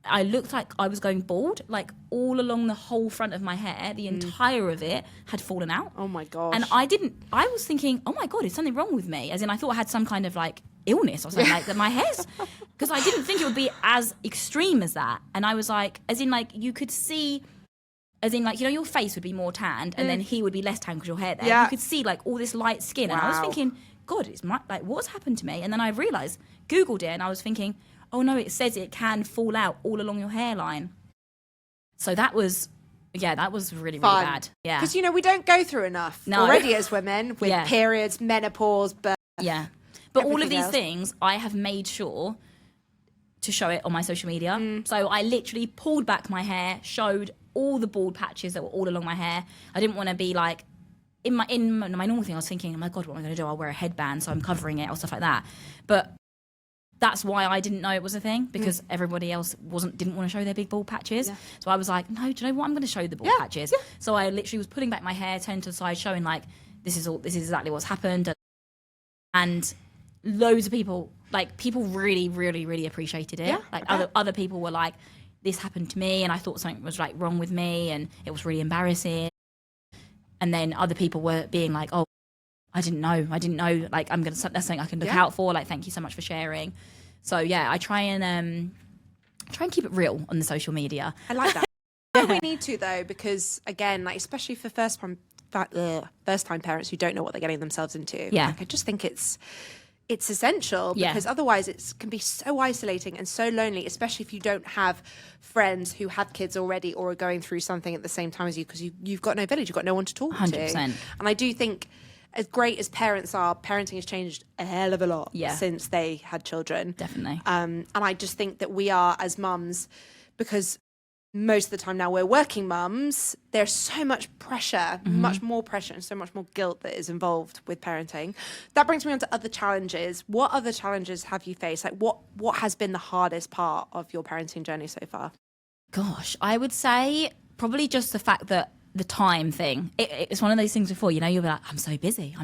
I looked like I was going bald, like all along the whole front of my hair, the entire of it had fallen out. Oh my gosh. And I was thinking, oh my God, is something wrong with me? As in, I thought I had some kind of like illness or something like that. My hair's, because I didn't think it would be as extreme as that. And I was like, as in like, you could see, as in like, you know, your face would be more tanned and then he would be less tanned because your hair there. Yeah. You could see like all this light skin. Wow. And I was thinking, God, like, what's happened to me? And then I realised, Googled it, and I was thinking, oh no, it says it can fall out all along your hairline. So that was really, really bad. Yeah. Because, you know, we don't go through enough already as women with periods, menopause, birth. Yeah. But all of these else. things, I have made sure to show it on my social media. So I literally pulled back my hair, showed all the bald patches that were all along my hair. I didn't want to be like, in my normal thing, I was thinking, oh my God, what am I going to do? I'll wear a headband, so I'm covering it or stuff like that. But that's why I didn't know it was a thing, because everybody else didn't want to show their big bald patches. Yeah. So I was like, no, do you know what? I'm going to show the bald patches. Yeah. So I literally was pulling back my hair, turned to the side, showing like, this is exactly what's happened. And loads of people really, really, really appreciated it. Yeah, like other people were like, this happened to me and I thought something was like wrong with me and it was really embarrassing. And then other people were being like, oh, I didn't know. Like, that's something I can look out for. Like, thank you so much for sharing. So yeah, I try and keep it real on the social media. I like that. We need to, though, because again, like, especially for first time parents who don't know what they're getting themselves into. Yeah. Like, I just think it's essential, because otherwise it can be so isolating and so lonely, especially if you don't have friends who have kids already or are going through something at the same time as you, because you've got no village, you've got no one to talk 100%. to. And I do think, as great as parents are, parenting has changed a hell of a lot since they had children. Definitely. And I just think that we are, as mums, because most of the time now we're working mums, there's so much pressure, much more pressure and so much more guilt that is involved with parenting. That brings me on to other challenges. What other challenges have you faced? Like, what has been the hardest part of your parenting journey so far? Gosh, I would say probably just the fact that the time thing. It's one of those things before, you know, you'll be like, I'm so busy.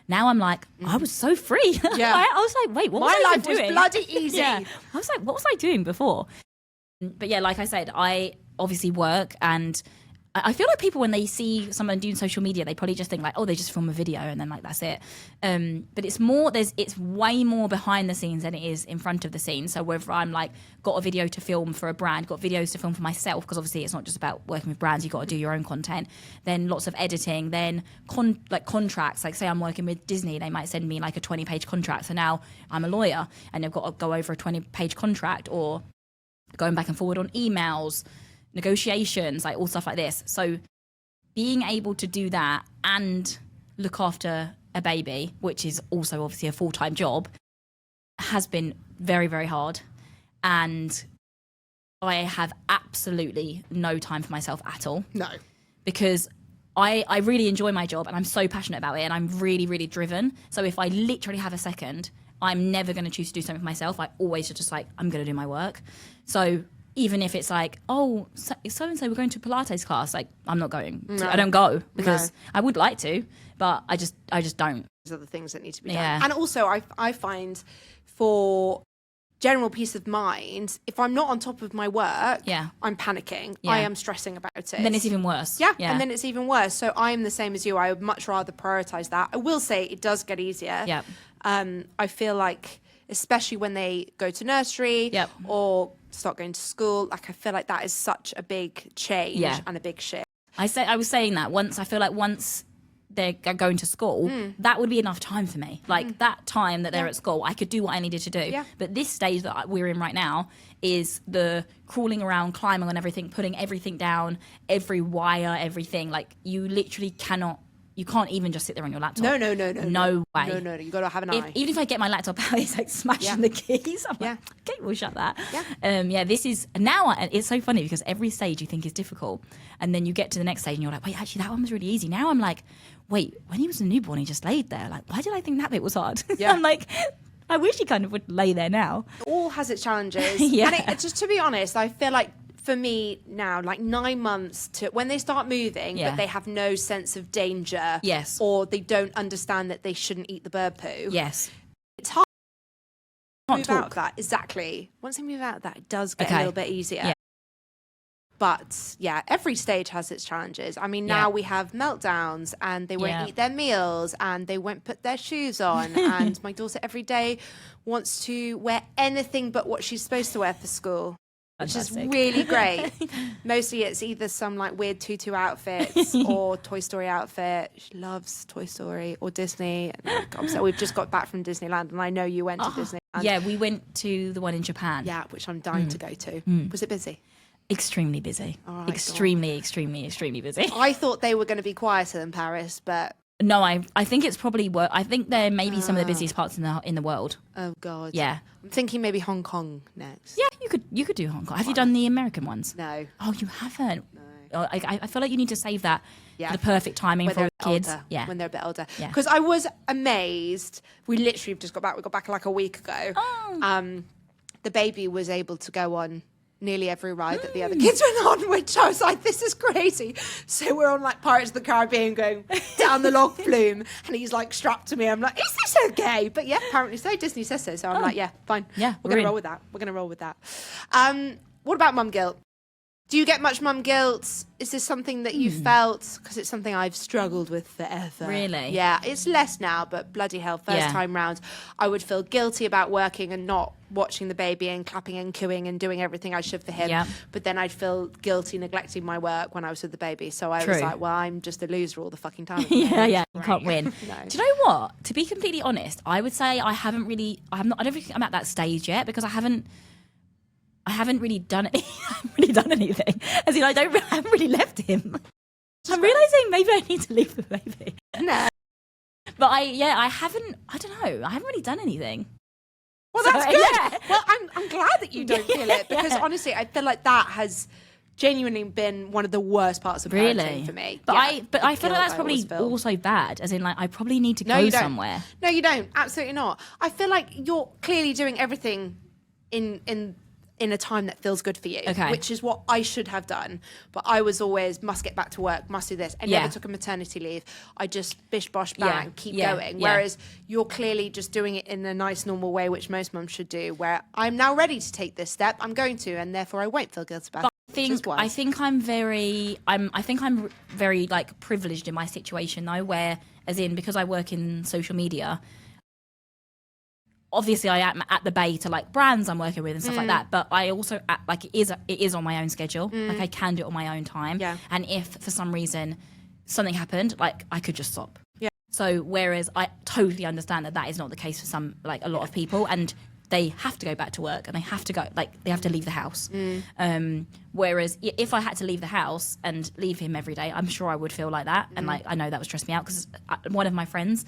Now I'm like, I was so free. Yeah. I was like, wait, what was My I life doing? was bloody easy. Yeah. I was like, what was I doing before? But yeah, like I said, I obviously work, and I feel like people, when they see someone doing social media, they probably just think like, oh, they just film a video and then like that's it. But it's way more behind the scenes than it is in front of the scenes. So whether I'm like got a video to film for a brand, got videos to film for myself, because obviously it's not just about working with brands, you've got to do your own content, then lots of editing, then contracts, like say I'm working with Disney, they might send me like a 20-page contract. So now I'm a lawyer and I've got to go over a 20-page contract, or going back and forward on emails, negotiations, like all stuff like this. So being able to do that and look after a baby, which is also obviously a full-time job, has been very, very hard. And I have absolutely no time for myself at all. No. Because I really enjoy my job and I'm so passionate about it and I'm really, really driven. So if I literally have a second, I'm never going to choose to do something for myself. I always just like, I'm going to do my work. So even if it's like, oh, so-and-so, we're going to a Pilates class, like, I'm not going. No. I don't go because I would like to, but I just don't. These are the things that need to be done. Yeah. And also I find, for general peace of mind, if I'm not on top of my work, I'm panicking. Yeah. I am stressing about it. And then it's even worse. Yeah, and then it's even worse. So I'm the same as you. I would much rather prioritise that. I will say it does get easier. Yeah. I feel like, especially when they go to nursery or start going to school, like, I feel like that is such a big change and a big shift. I was saying that once they're going to school, that would be enough time for me. Like that time that they're at school, I could do what I needed to do. Yeah. But this stage that we're in right now is the crawling around, climbing on everything, putting everything down, every wire, everything. Like, you literally cannot you can't even just sit there on your laptop. No way. No, you got to have an eye. Even if I get my laptop out, it's like smashing the keys. I'm like, okay, we'll shut that. This is now. It's so funny because every stage you think is difficult, and then you get to the next stage and you're like, wait, actually that one was really easy. Now I'm like, wait, when he was a newborn, he just laid there. Like, why did I think that bit was hard? Yeah. I'm like, I wish he kind of would lay there now. It all has its challenges. And just to be honest, I feel like for me now, like 9 months to when they start moving, but they have no sense of danger. Yes. Or they don't understand that they shouldn't eat the bird poo. Yes. It's hard to move talk. out of that. Exactly. Once they move out of that, it does get a little bit easier. Yeah. But yeah, every stage has its challenges. I mean, now we have meltdowns and they won't eat their meals and they won't put their shoes on. And my daughter every day wants to wear anything but what she's supposed to wear for school. Fantastic. Which is really great. Mostly it's either some like weird tutu outfits or Toy Story outfit. She loves Toy Story or Disney. So we've just got back from Disneyland and I know you went to Disneyland. Yeah, we went to the one in Japan. Yeah, which I'm dying to go to. Was it busy? Extremely busy. Right, extremely busy. I thought they were going to be quieter than Paris, but... No, I think it's probably I think they're maybe some of the busiest parts in the world. Oh God. Yeah. I'm thinking maybe Hong Kong next. Yeah, you could do Hong Kong. Have you done the American ones? No. Oh, you haven't. No. Oh, I feel like you need to save that for the perfect timing for kids. Older, yeah. When they're a bit older. Yeah. Because I was amazed. We literally just got back. We got back like a week ago. Oh. The baby was able to go on nearly every ride that the other kids went on, which I was like, this is crazy. So we're on like Pirates of the Caribbean going down the log flume and he's like strapped to me. I'm like, is this okay? But yeah, apparently so. Disney says so. So I'm like, yeah, fine. Yeah, we're going to roll with that. We're going to roll with that. What about mum guilt? Do you get much mum guilt? Is this something that you felt? Because it's something I've struggled with forever. Really? Yeah, it's less now, but bloody hell, first time round, I would feel guilty about working and not watching the baby and clapping and cooing and doing everything I should for him. Yeah. But then I'd feel guilty neglecting my work when I was with the baby. So I was like, well, I'm just a loser all the fucking time. You can't win. No. Do you know what? To be completely honest, I would say I don't think I'm at that stage yet because I haven't really done it. I haven't really done anything. As in, I haven't really left him. I'm realising maybe I need to leave the baby. No. But I haven't, I don't know. I haven't really done anything. Well, that's good. Yeah. Well, I'm glad that you don't feel it because honestly, I feel like that has genuinely been one of the worst parts of parenting for me. But I feel like that's probably also bad. As in, like, I probably need to go somewhere. No, you don't. Absolutely not. I feel like you're clearly doing everything in a time that feels good for you, which is what I should have done. But I was always, must get back to work, must do this. I never took a maternity leave. I just bish, bosh, bang, keep going. Whereas you're clearly just doing it in a nice, normal way, which most mums should do, where I'm now ready to take this step. I'm going to, and therefore I won't feel guilty about it. I think I'm very like privileged in my situation though, where as in because I work in social media, obviously I am at the bay to like brands I'm working with and stuff like that, but I also like it is on my own schedule. Like I can do it on my own time. Yeah. And if for some reason something happened, like I could just stop. Yeah. So whereas I totally understand that is not the case for some, like a lot of people, and they have to go back to work and they have to go, like they have to leave the house. Whereas if I had to leave the house and leave him every day, I'm sure I would feel like that. And like, I know that would stress me out because one of my friends,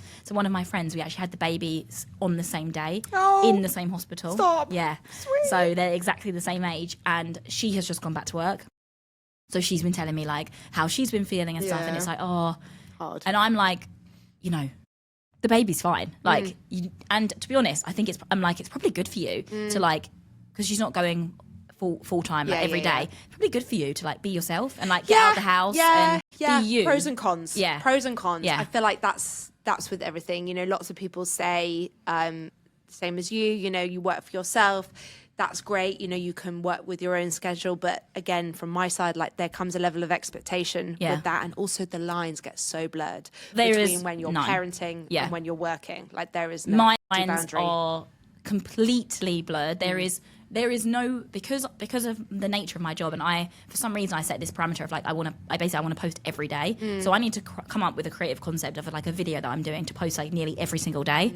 we actually had the baby on the same day in the same hospital. Stop. Yeah. Sweet. So they're exactly the same age and she has just gone back to work. So she's been telling me like how she's been feeling and stuff. And it's like, oh, hard. And I'm like, you know, the baby's fine. Like, and to be honest, I think it's probably good for you to like, because she's not going full time every day. It's probably good for you to like be yourself and like get out of the house and be you. Pros and cons. Yeah. Pros and cons. Yeah. I feel like that's with everything. You know, lots of people say, same as you know, you work for yourself. That's great. You know, you can work with your own schedule. But again, from my side, like there comes a level of expectation with that. And also the lines get so blurred between when you're parenting and when you're working. Like there is no lines boundary. Are completely blurred. There is no, because of the nature of my job, and for some reason I set this parameter of like I want to post every day. So I need to come up with a creative concept of like a video that I'm doing to post like nearly every single day.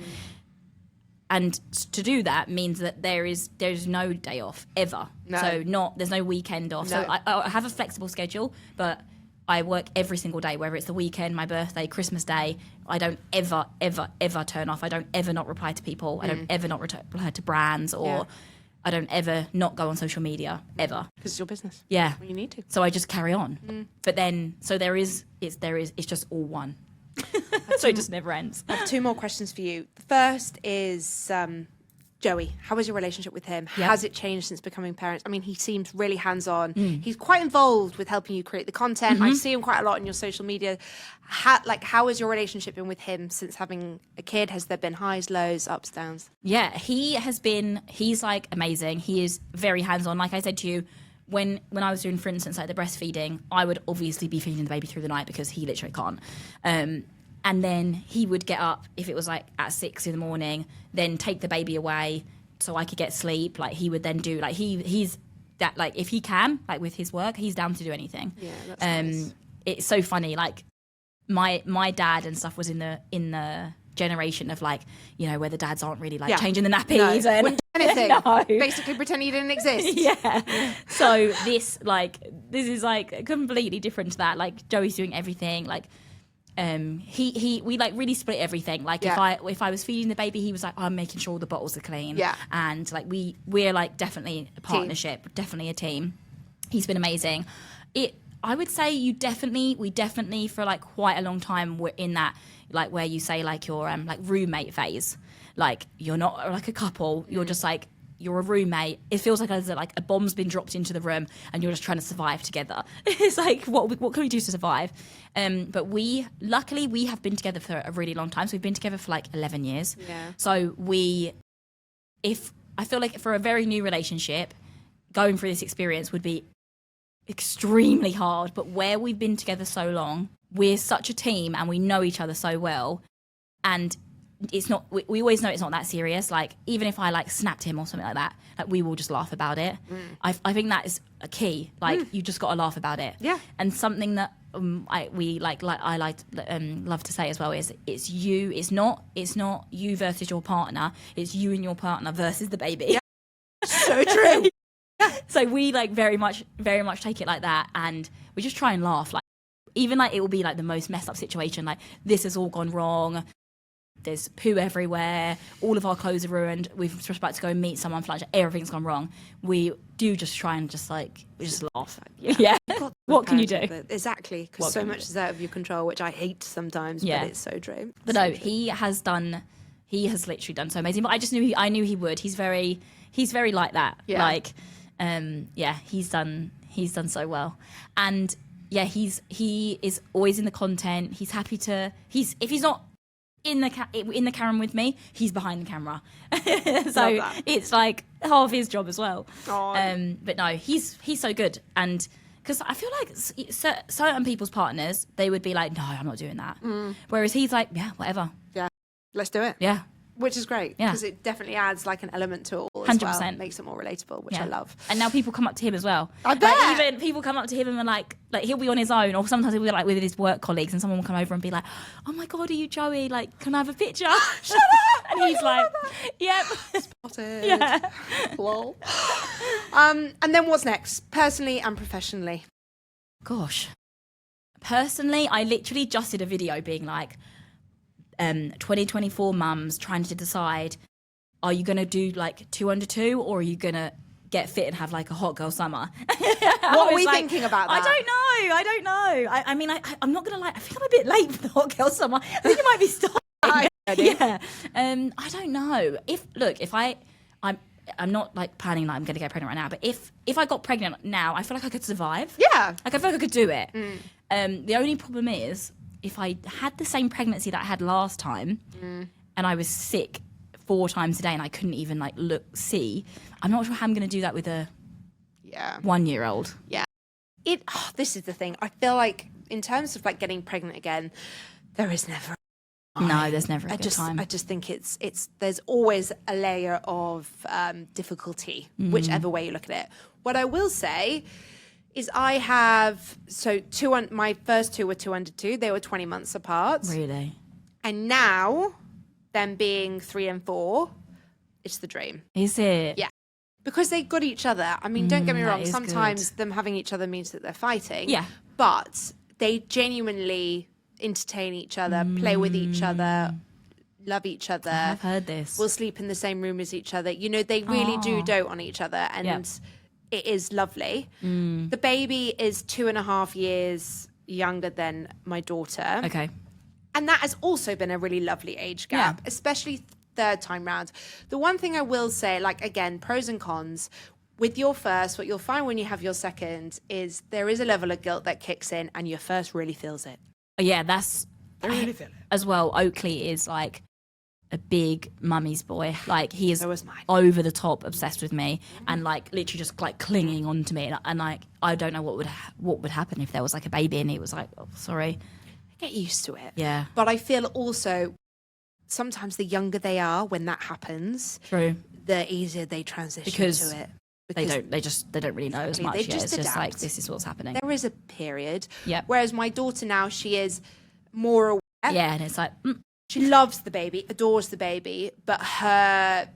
And to do that means that there's no day off ever. No. So there's no weekend off. No. So I have a flexible schedule, but I work every single day, whether it's the weekend, my birthday, Christmas Day. I don't ever, ever, ever turn off. I don't ever not reply to people. I don't ever not reply to brands, or I don't ever not go on social media, ever. Because it's your business. Yeah. Well, you need to. So I just carry on. But then, so it's just all one. So it just never ends. I have 2 more questions for you. The first is Joey. How is your relationship with him? Yep. Has it changed since becoming parents? I mean, he seems really hands-on. He's quite involved with helping you create the content. I see him quite a lot on your social media. How has your relationship been with him since having a kid? Has there been highs, lows, ups, downs? Yeah, he's like amazing. He is very hands-on. Like I said to you, when I was doing, for instance, like the breastfeeding, I would obviously be feeding the baby through the night because he literally can't. And then he would get up if it was like at 6 a.m, then take the baby away so I could get sleep. Like he would then do, like he's that, like if he can, like with his work, he's down to do anything. Yeah, that's nice. It's so funny. Like my dad and stuff was in the generation of like, you know, where the dads aren't really like changing the nappies and wouldn't do anything. No. Basically pretend you didn't exist. Yeah. So this is like completely different to that. Like Joey's doing everything. Like we like really split everything. Like if I was feeding the baby, he was like, I'm making sure all the bottles are clean. Yeah. And like we're like definitely a partnership, definitely a team. He's been amazing. I would say we definitely for like quite a long time we're in that, like where you say like your like roommate phase. Like you're not like a couple, you're just like, you're a roommate. It feels like a bomb's been dropped into the room and you're just trying to survive together. It's like, what can we do to survive? But luckily we have been together for a really long time. So we've been together for like 11 years. Yeah. So I feel like for a very new relationship, going through this experience would be extremely hard. But where we've been together so long, we're such a team and we know each other so well. And it's not, we always know it's not that serious. Like even if I like snapped him or something like that, like we will just laugh about it. I think that is a key. Like you just got to laugh about it. Yeah. And something that I love to say as well is it's you. It's not you versus your partner. It's you and your partner versus the baby. Yeah. So true. So we like very much take it like that, and we just try and laugh. Like even like it will be like the most messed up situation. Like this has all gone wrong. There's poo everywhere. All of our clothes are ruined. We're just about to go and meet someone for lunch. Everything's gone wrong. We do just try and just laugh. Yeah. What can you do? Exactly. Because so much is out of your control, which I hate sometimes. Yeah. But it's so true. But no, he has literally done so amazing. But I knew he would. He's very like that. Yeah. Like, he's done so well. And yeah, he is always in the content. He's happy to. If he's not in the camera with me, he's behind the camera. So it's like half his job as well. But no, he's so good. And because I feel like certain people's partners, they would be like, no, I'm not doing that. Whereas he's like, yeah, whatever. Yeah, let's do it. Yeah. Which is great, because it definitely adds like an element to it all as 100%. well. Makes it more relatable, which I love. And now people come up to him as well. I bet. Like, even people come up to him and are like he'll be on his own, or sometimes he'll be like with his work colleagues, and someone will come over and be like, oh my God, are you Joey? Like, can I have a picture? Shut up! And he's like, yep. Spotted. Yeah. Lol. And then what's next, personally and professionally? Gosh. Personally, I literally just did a video being like, 2024 mums trying to decide, are you going to do like 2 under 2, or are you going to get fit and have like a hot girl summer? What are we thinking about that? I don't know. I mean, I'm not going to lie. I think I'm a bit late for the hot girl summer. I think it might be starting. Yeah. I don't know. I'm not like planning like I'm going to get pregnant right now, but if I got pregnant now, I feel like I could survive. Yeah. Like I feel like I could do it. The only problem is, if I had the same pregnancy that I had last time and I was sick 4 times a day and I couldn't even like see, I'm not sure how I'm going to do that with a 1-year-old. Yeah. This is the thing. I feel like in terms of like getting pregnant again, there is never there's never a good time. I just think it's there's always a layer of difficulty, whichever way you look at it. What I will say is I have, my first 2 were 2 under 2. They were 20 months apart. Really? And now, them being 3 and 4, it's the dream. Is it? Yeah. Because they got each other. I mean, don't get me wrong. Sometimes them having each other means that they're fighting. Yeah. But they genuinely entertain each other, play with each other, love each other. I've heard this. Will sleep in the same room as each other. You know, they really do dote on each other, and it is lovely. The baby is 2.5 years younger than my daughter. Okay. And that has also been a really lovely age gap, especially third time round. The one thing I will say, like, again, pros and cons. With your first, what you'll find when you have your second is there is a level of guilt that kicks in, and your first really feels it. Yeah, that's... I really feel it. As well, Oakley is like a big mummy's boy. Like, he is So is mine. over the top obsessed with me, and like literally just like clinging on to me. And like, I don't know what would happen if there was like a baby and he was like, oh, sorry. Get used to it. Yeah. But I feel also sometimes the younger they are when that happens, True. the easier they transition Because to it. They don't really know as much. They Yeah, just it's just like, adapt. this is what's happening. There is a period. Yep. Whereas my daughter now, she is more aware. Yeah, and it's like, She loves the baby, adores the baby, but her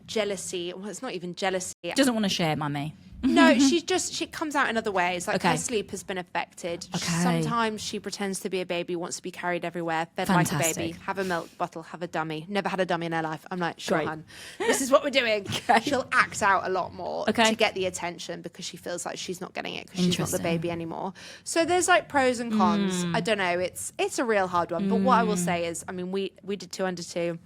jealousy, well, it's not even jealousy. doesn't want to share mummy. No, she comes out in other ways. Like, Okay. her sleep has been affected. Okay. Sometimes she pretends to be a baby, wants to be carried everywhere, fed like a Fantastic. baby, have a milk bottle, have a dummy. Never had a dummy in her life. I'm like, sure, Great. hun, this is what we're doing. She'll act out a lot more Okay. to get the attention because she feels like she's not getting it because she's not the Interesting. baby anymore. So there's like pros and cons. I don't know. It's a real hard one. But what I will say is, I mean, we did 2 under 2.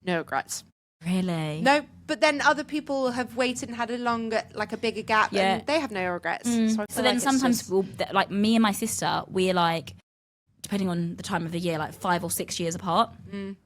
No regrets. Really? No, but then other people have waited and had a bigger gap, Yeah. and they have no regrets. So, I So feel then like it's sometimes just- we'll, like me and my sister, we're like, depending on the time of the year, like 5 or 6 years apart. And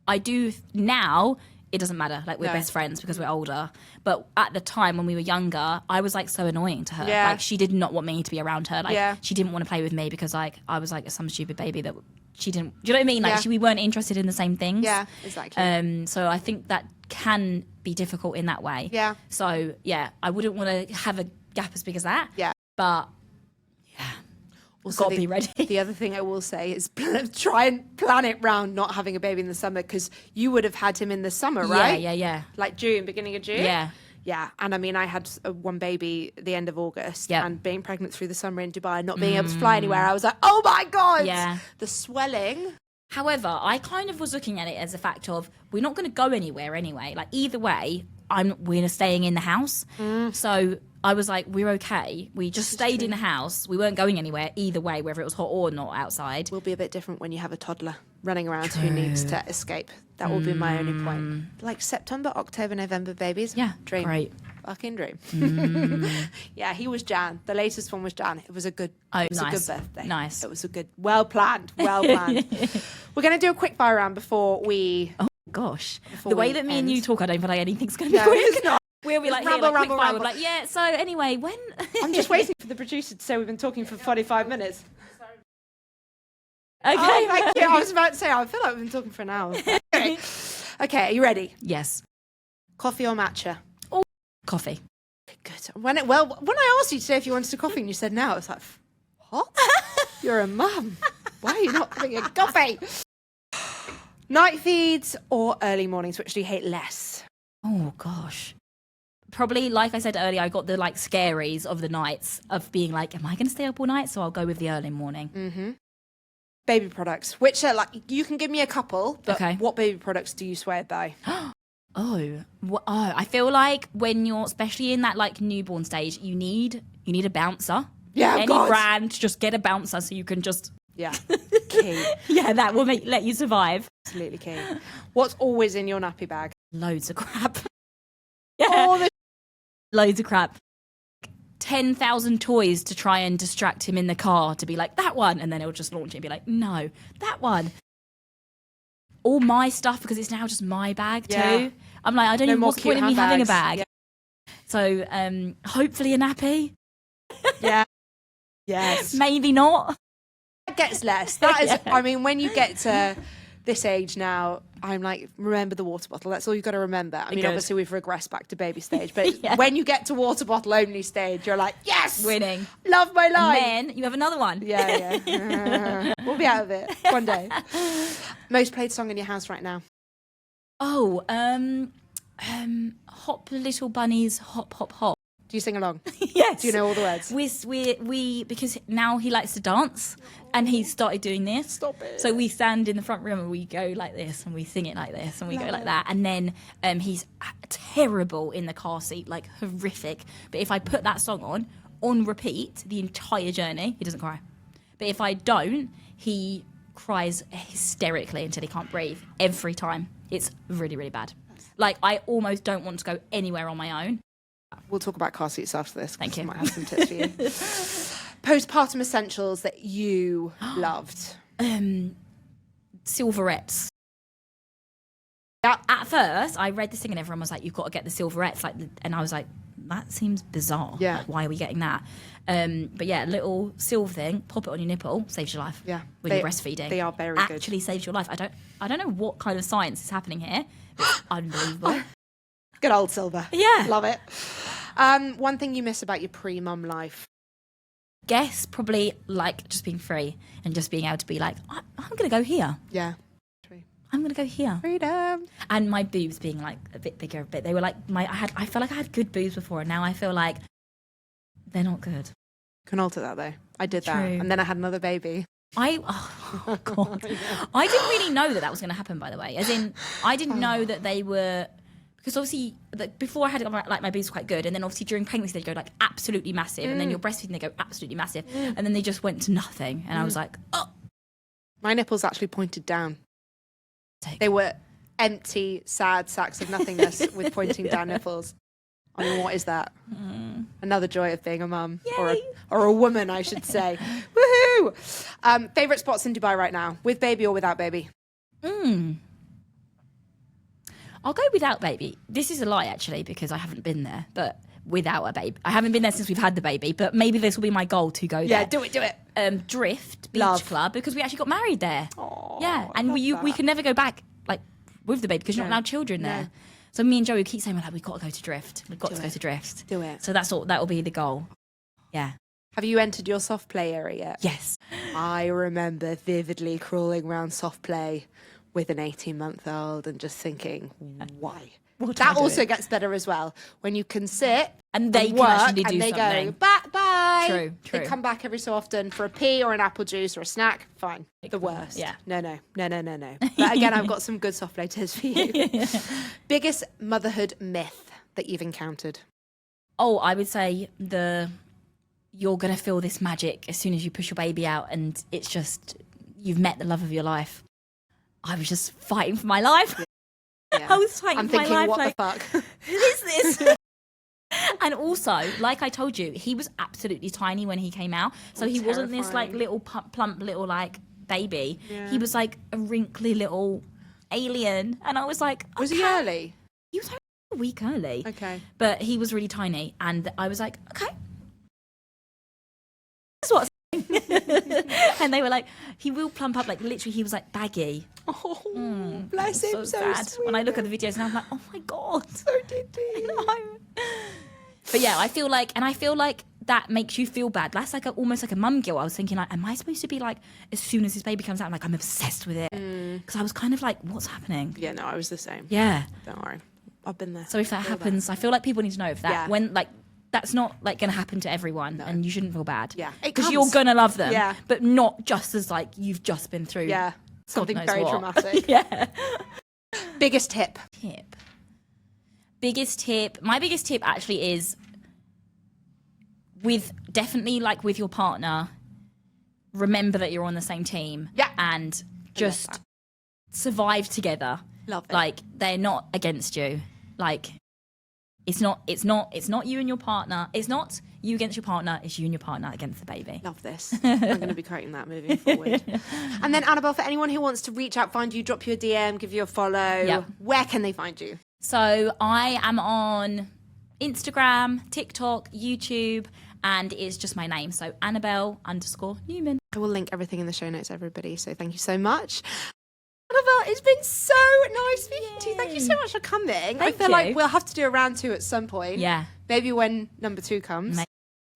I do now, it doesn't matter. Like, we're No. best friends because we're older. But at the time when we were younger, I was like so annoying to her. Yeah. Like, she did not want me to be around her. Like, Yeah. she didn't want to play with me because like I was like some stupid baby that she didn't. Do you know what I mean? Like, Yeah. we weren't interested in the same things. Yeah, exactly. So I think that can be difficult in that way. Yeah. So yeah, I wouldn't want to have a gap as big as that. Yeah. But Also, gotta be ready. The other thing I will say is try and plan it round not having a baby in the summer, because you would have had him in the summer, right? Yeah. Like June, beginning of June? Yeah. Yeah, and I mean, I had one baby at the end of August, Yeah. and being pregnant through the summer in Dubai, not being able to fly anywhere, I was like, oh my God! Yeah. The swelling. However, I kind of was looking at it as a fact of we're not going to go anywhere anyway. Like, either way, we're staying in the house. So I was like, we're okay. We just stayed in the house. We weren't going anywhere either way, whether it was hot or not outside. Will be a bit different when you have a toddler running around who needs to escape. That will be my only point. Like September, October, November babies. Yeah, Dream. great. Fucking dream. Yeah, he was Jan. The latest one was Jan. It was a good, it was nice. a good birthday. Nice. It was a good, well planned. We're going to do a quick fire round before we... Oh, gosh. Before The way we that me and end. you talk, I don't feel like anything's going to be No, quick. it's not. We'll be like, Ramble, here, like, ramble, quick fire. ramble. We're like, yeah, so anyway, when... I'm just waiting for the producer to say we've been talking for 45 minutes. Okay. Oh, thank you. I was about to say, I feel like we've been talking for an hour. Okay, are you ready? Yes. Coffee or matcha? Coffee. Good. When I asked you today if you wanted a coffee and you said no, I was like, what? You're a mum. Why are you not having a coffee? Night feeds or early mornings? Which do you hate less? Oh, gosh. Probably, like I said earlier, I got the like scaries of the nights of being like, am I going to stay up all night? So I'll go with the early morning. Baby products. Which are like, you can give me a couple, but Okay. what baby products do you swear by? I feel like when you're, especially in that like newborn stage, you need a bouncer. Yeah, Any God. brand, just get a bouncer so you can just, Yeah. Key. yeah, that will let you survive. Absolutely key. What's always in your nappy bag? Loads of crap. Yeah. All the Loads of crap. 10,000 toys to try and distract him in the car to be like, that one. And then he'll just launch it and be like, no, that one. All my stuff, because it's now just my bag too. Yeah. I'm like, I don't No even, more what's the point cute in me having a handbags. bag? So hopefully a nappy. Yeah. Yes. Maybe not. That gets less. That is, Yeah. I mean, when you get to this age now, I'm like, remember the water bottle. That's all you've got to remember. I mean, Good. obviously we've regressed back to baby stage, but Yeah. when you get to water bottle only stage, you're like, yes, Winning. love my life. And then you have another one. Yeah. We'll be out of it one day. Most played song in your house right now? Oh, Hop Little Bunnies, Hop Hop Hop. Do you sing along? Yes. Do you know all the words? We because now he likes to dance and he started doing this. Stop it. So we stand in the front room and we go like this and we sing it like this and we go like that. And then he's terrible in the car seat, like horrific. But if I put that song on repeat the entire journey, he doesn't cry. But if I don't, he cries hysterically until he can't breathe every time. It's really, really bad. Like, I almost don't want to go anywhere on my own. We'll talk about car seats after this. Thank you. I might have some tips for you. Postpartum essentials that you loved. Silverettes. Yeah. At first, I read this thing and everyone was like, "You've got to get the silverettes." And I was like, "That seems bizarre. Yeah. Like, why are we getting that?" But yeah, a little silver thing, pop it on your nipple, saves your life. Yeah. When you're breastfeeding, they are very good. Actually saves your life. I don't know what kind of science is happening here. It's unbelievable. Good old silver. Yeah. Love it. One thing you miss about your pre-mum life? Guess probably like just being free and just being able to be like, I'm going to go here. Yeah. I'm going to go here. Freedom. And my boobs being like a bit bigger, they were like, I felt like I had good boobs before and now I feel like they're not good. Can alter that though. I did that. True. And then I had another baby. Oh God. I didn't really know that was going to happen, by the way. As in, I didn't know that they were, because obviously before I had like my boobs were quite good, and then obviously during pregnancy they go like absolutely massive, and then you're breastfeeding they go absolutely massive, and then they just went to nothing, and I was like, oh. My nipples actually pointed down. They were empty, sad sacks of nothingness with pointing down nipples. I mean, what is that? Another joy of being a mum. Or a woman, I should say. Woohoo! Favourite spots in Dubai right now? With baby or without baby? I'll go without baby. This is a lie, actually, because I haven't been there, but without a baby. I haven't been there since we've had the baby, but maybe this will be my goal to go there. Yeah, do it. Drift Beach Club, because we actually got married there. Aww, yeah, and we can never go back like with the baby because you're not allowed children there. So me and Joey keep saying, we've got to go to Drift. We've got to go to Drift. Do it. So that will be the goal. Yeah. Have you entered your soft play area yet? Yes. I remember vividly crawling around soft play with an 18-month-old and just thinking, why? That also gets better as well when you can sit and they work can actually do and they something. go bye. True. They come back every so often for a pee or an apple juice or a snack. Fine. The worst. Yeah. No. But again, I've got some good soft play tips for you. Biggest motherhood myth that you've encountered? Oh, I would say you're going to feel this magic as soon as you push your baby out and it's just, you've met the love of your life. I was just fighting for my life. Yeah. I was fighting for my life. What like, the fuck? Who is this? And also, like I told you, he was absolutely tiny when he came out. So he wasn't this like little plump little like baby. Yeah. He was like a wrinkly little alien. And I was like, okay. Was he early? He was a week early. Okay. But he was really tiny. And I was like, okay. That's what's and they were like, he will plump up, like literally he was like baggy. Oh, bless him, so sad. sweet. When I look at the videos and I'm like, oh my God. So did he. But yeah, I feel like that makes you feel bad. That's like almost like a mum guilt. I was thinking like, am I supposed to be like, as soon as this baby comes out, I'm like, I'm obsessed with it. Because I was kind of like, what's happening? Yeah, no, I was the same. Yeah. Don't worry. I've been there. So if that happens, I feel like people need to know if that, when like, that's not like going to happen to everyone, and you shouldn't feel bad. Yeah, because you're going to love them, but not just as like you've just been through. Yeah, something very traumatic. Yeah. Biggest tip. Biggest tip. My biggest tip actually is definitely like with your partner. Remember that you're on the same team. Yeah, and just survive together. Love it. Like they're not against you. Like. It's not you and your partner. It's not you against your partner. It's you and your partner against the baby. Love this. I'm going to be quoting that moving forward. And then Annabell, for anyone who wants to reach out, find you, drop you a DM, give you a follow, where can they find you? So I am on Instagram, TikTok, YouTube, and it's just my name. So Annabell_Newman. I will link everything in the show notes, everybody. So thank you so much. Annabell, it's been so nice speaking to you. Thank you so much for coming. I feel like we'll have to do a round 2 at some point. Yeah. Maybe when number 2 comes.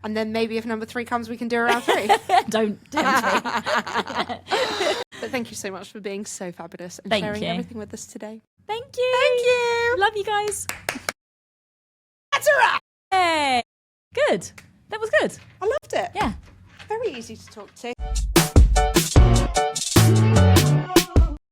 And then maybe if number 3 comes, we can do a round 3. Don't. But thank you so much for being so fabulous and sharing everything with us today. Thank you. Thank you. Love you guys. That's a wrap. Hey. good. That was good. I loved it. Yeah. Very easy to talk to.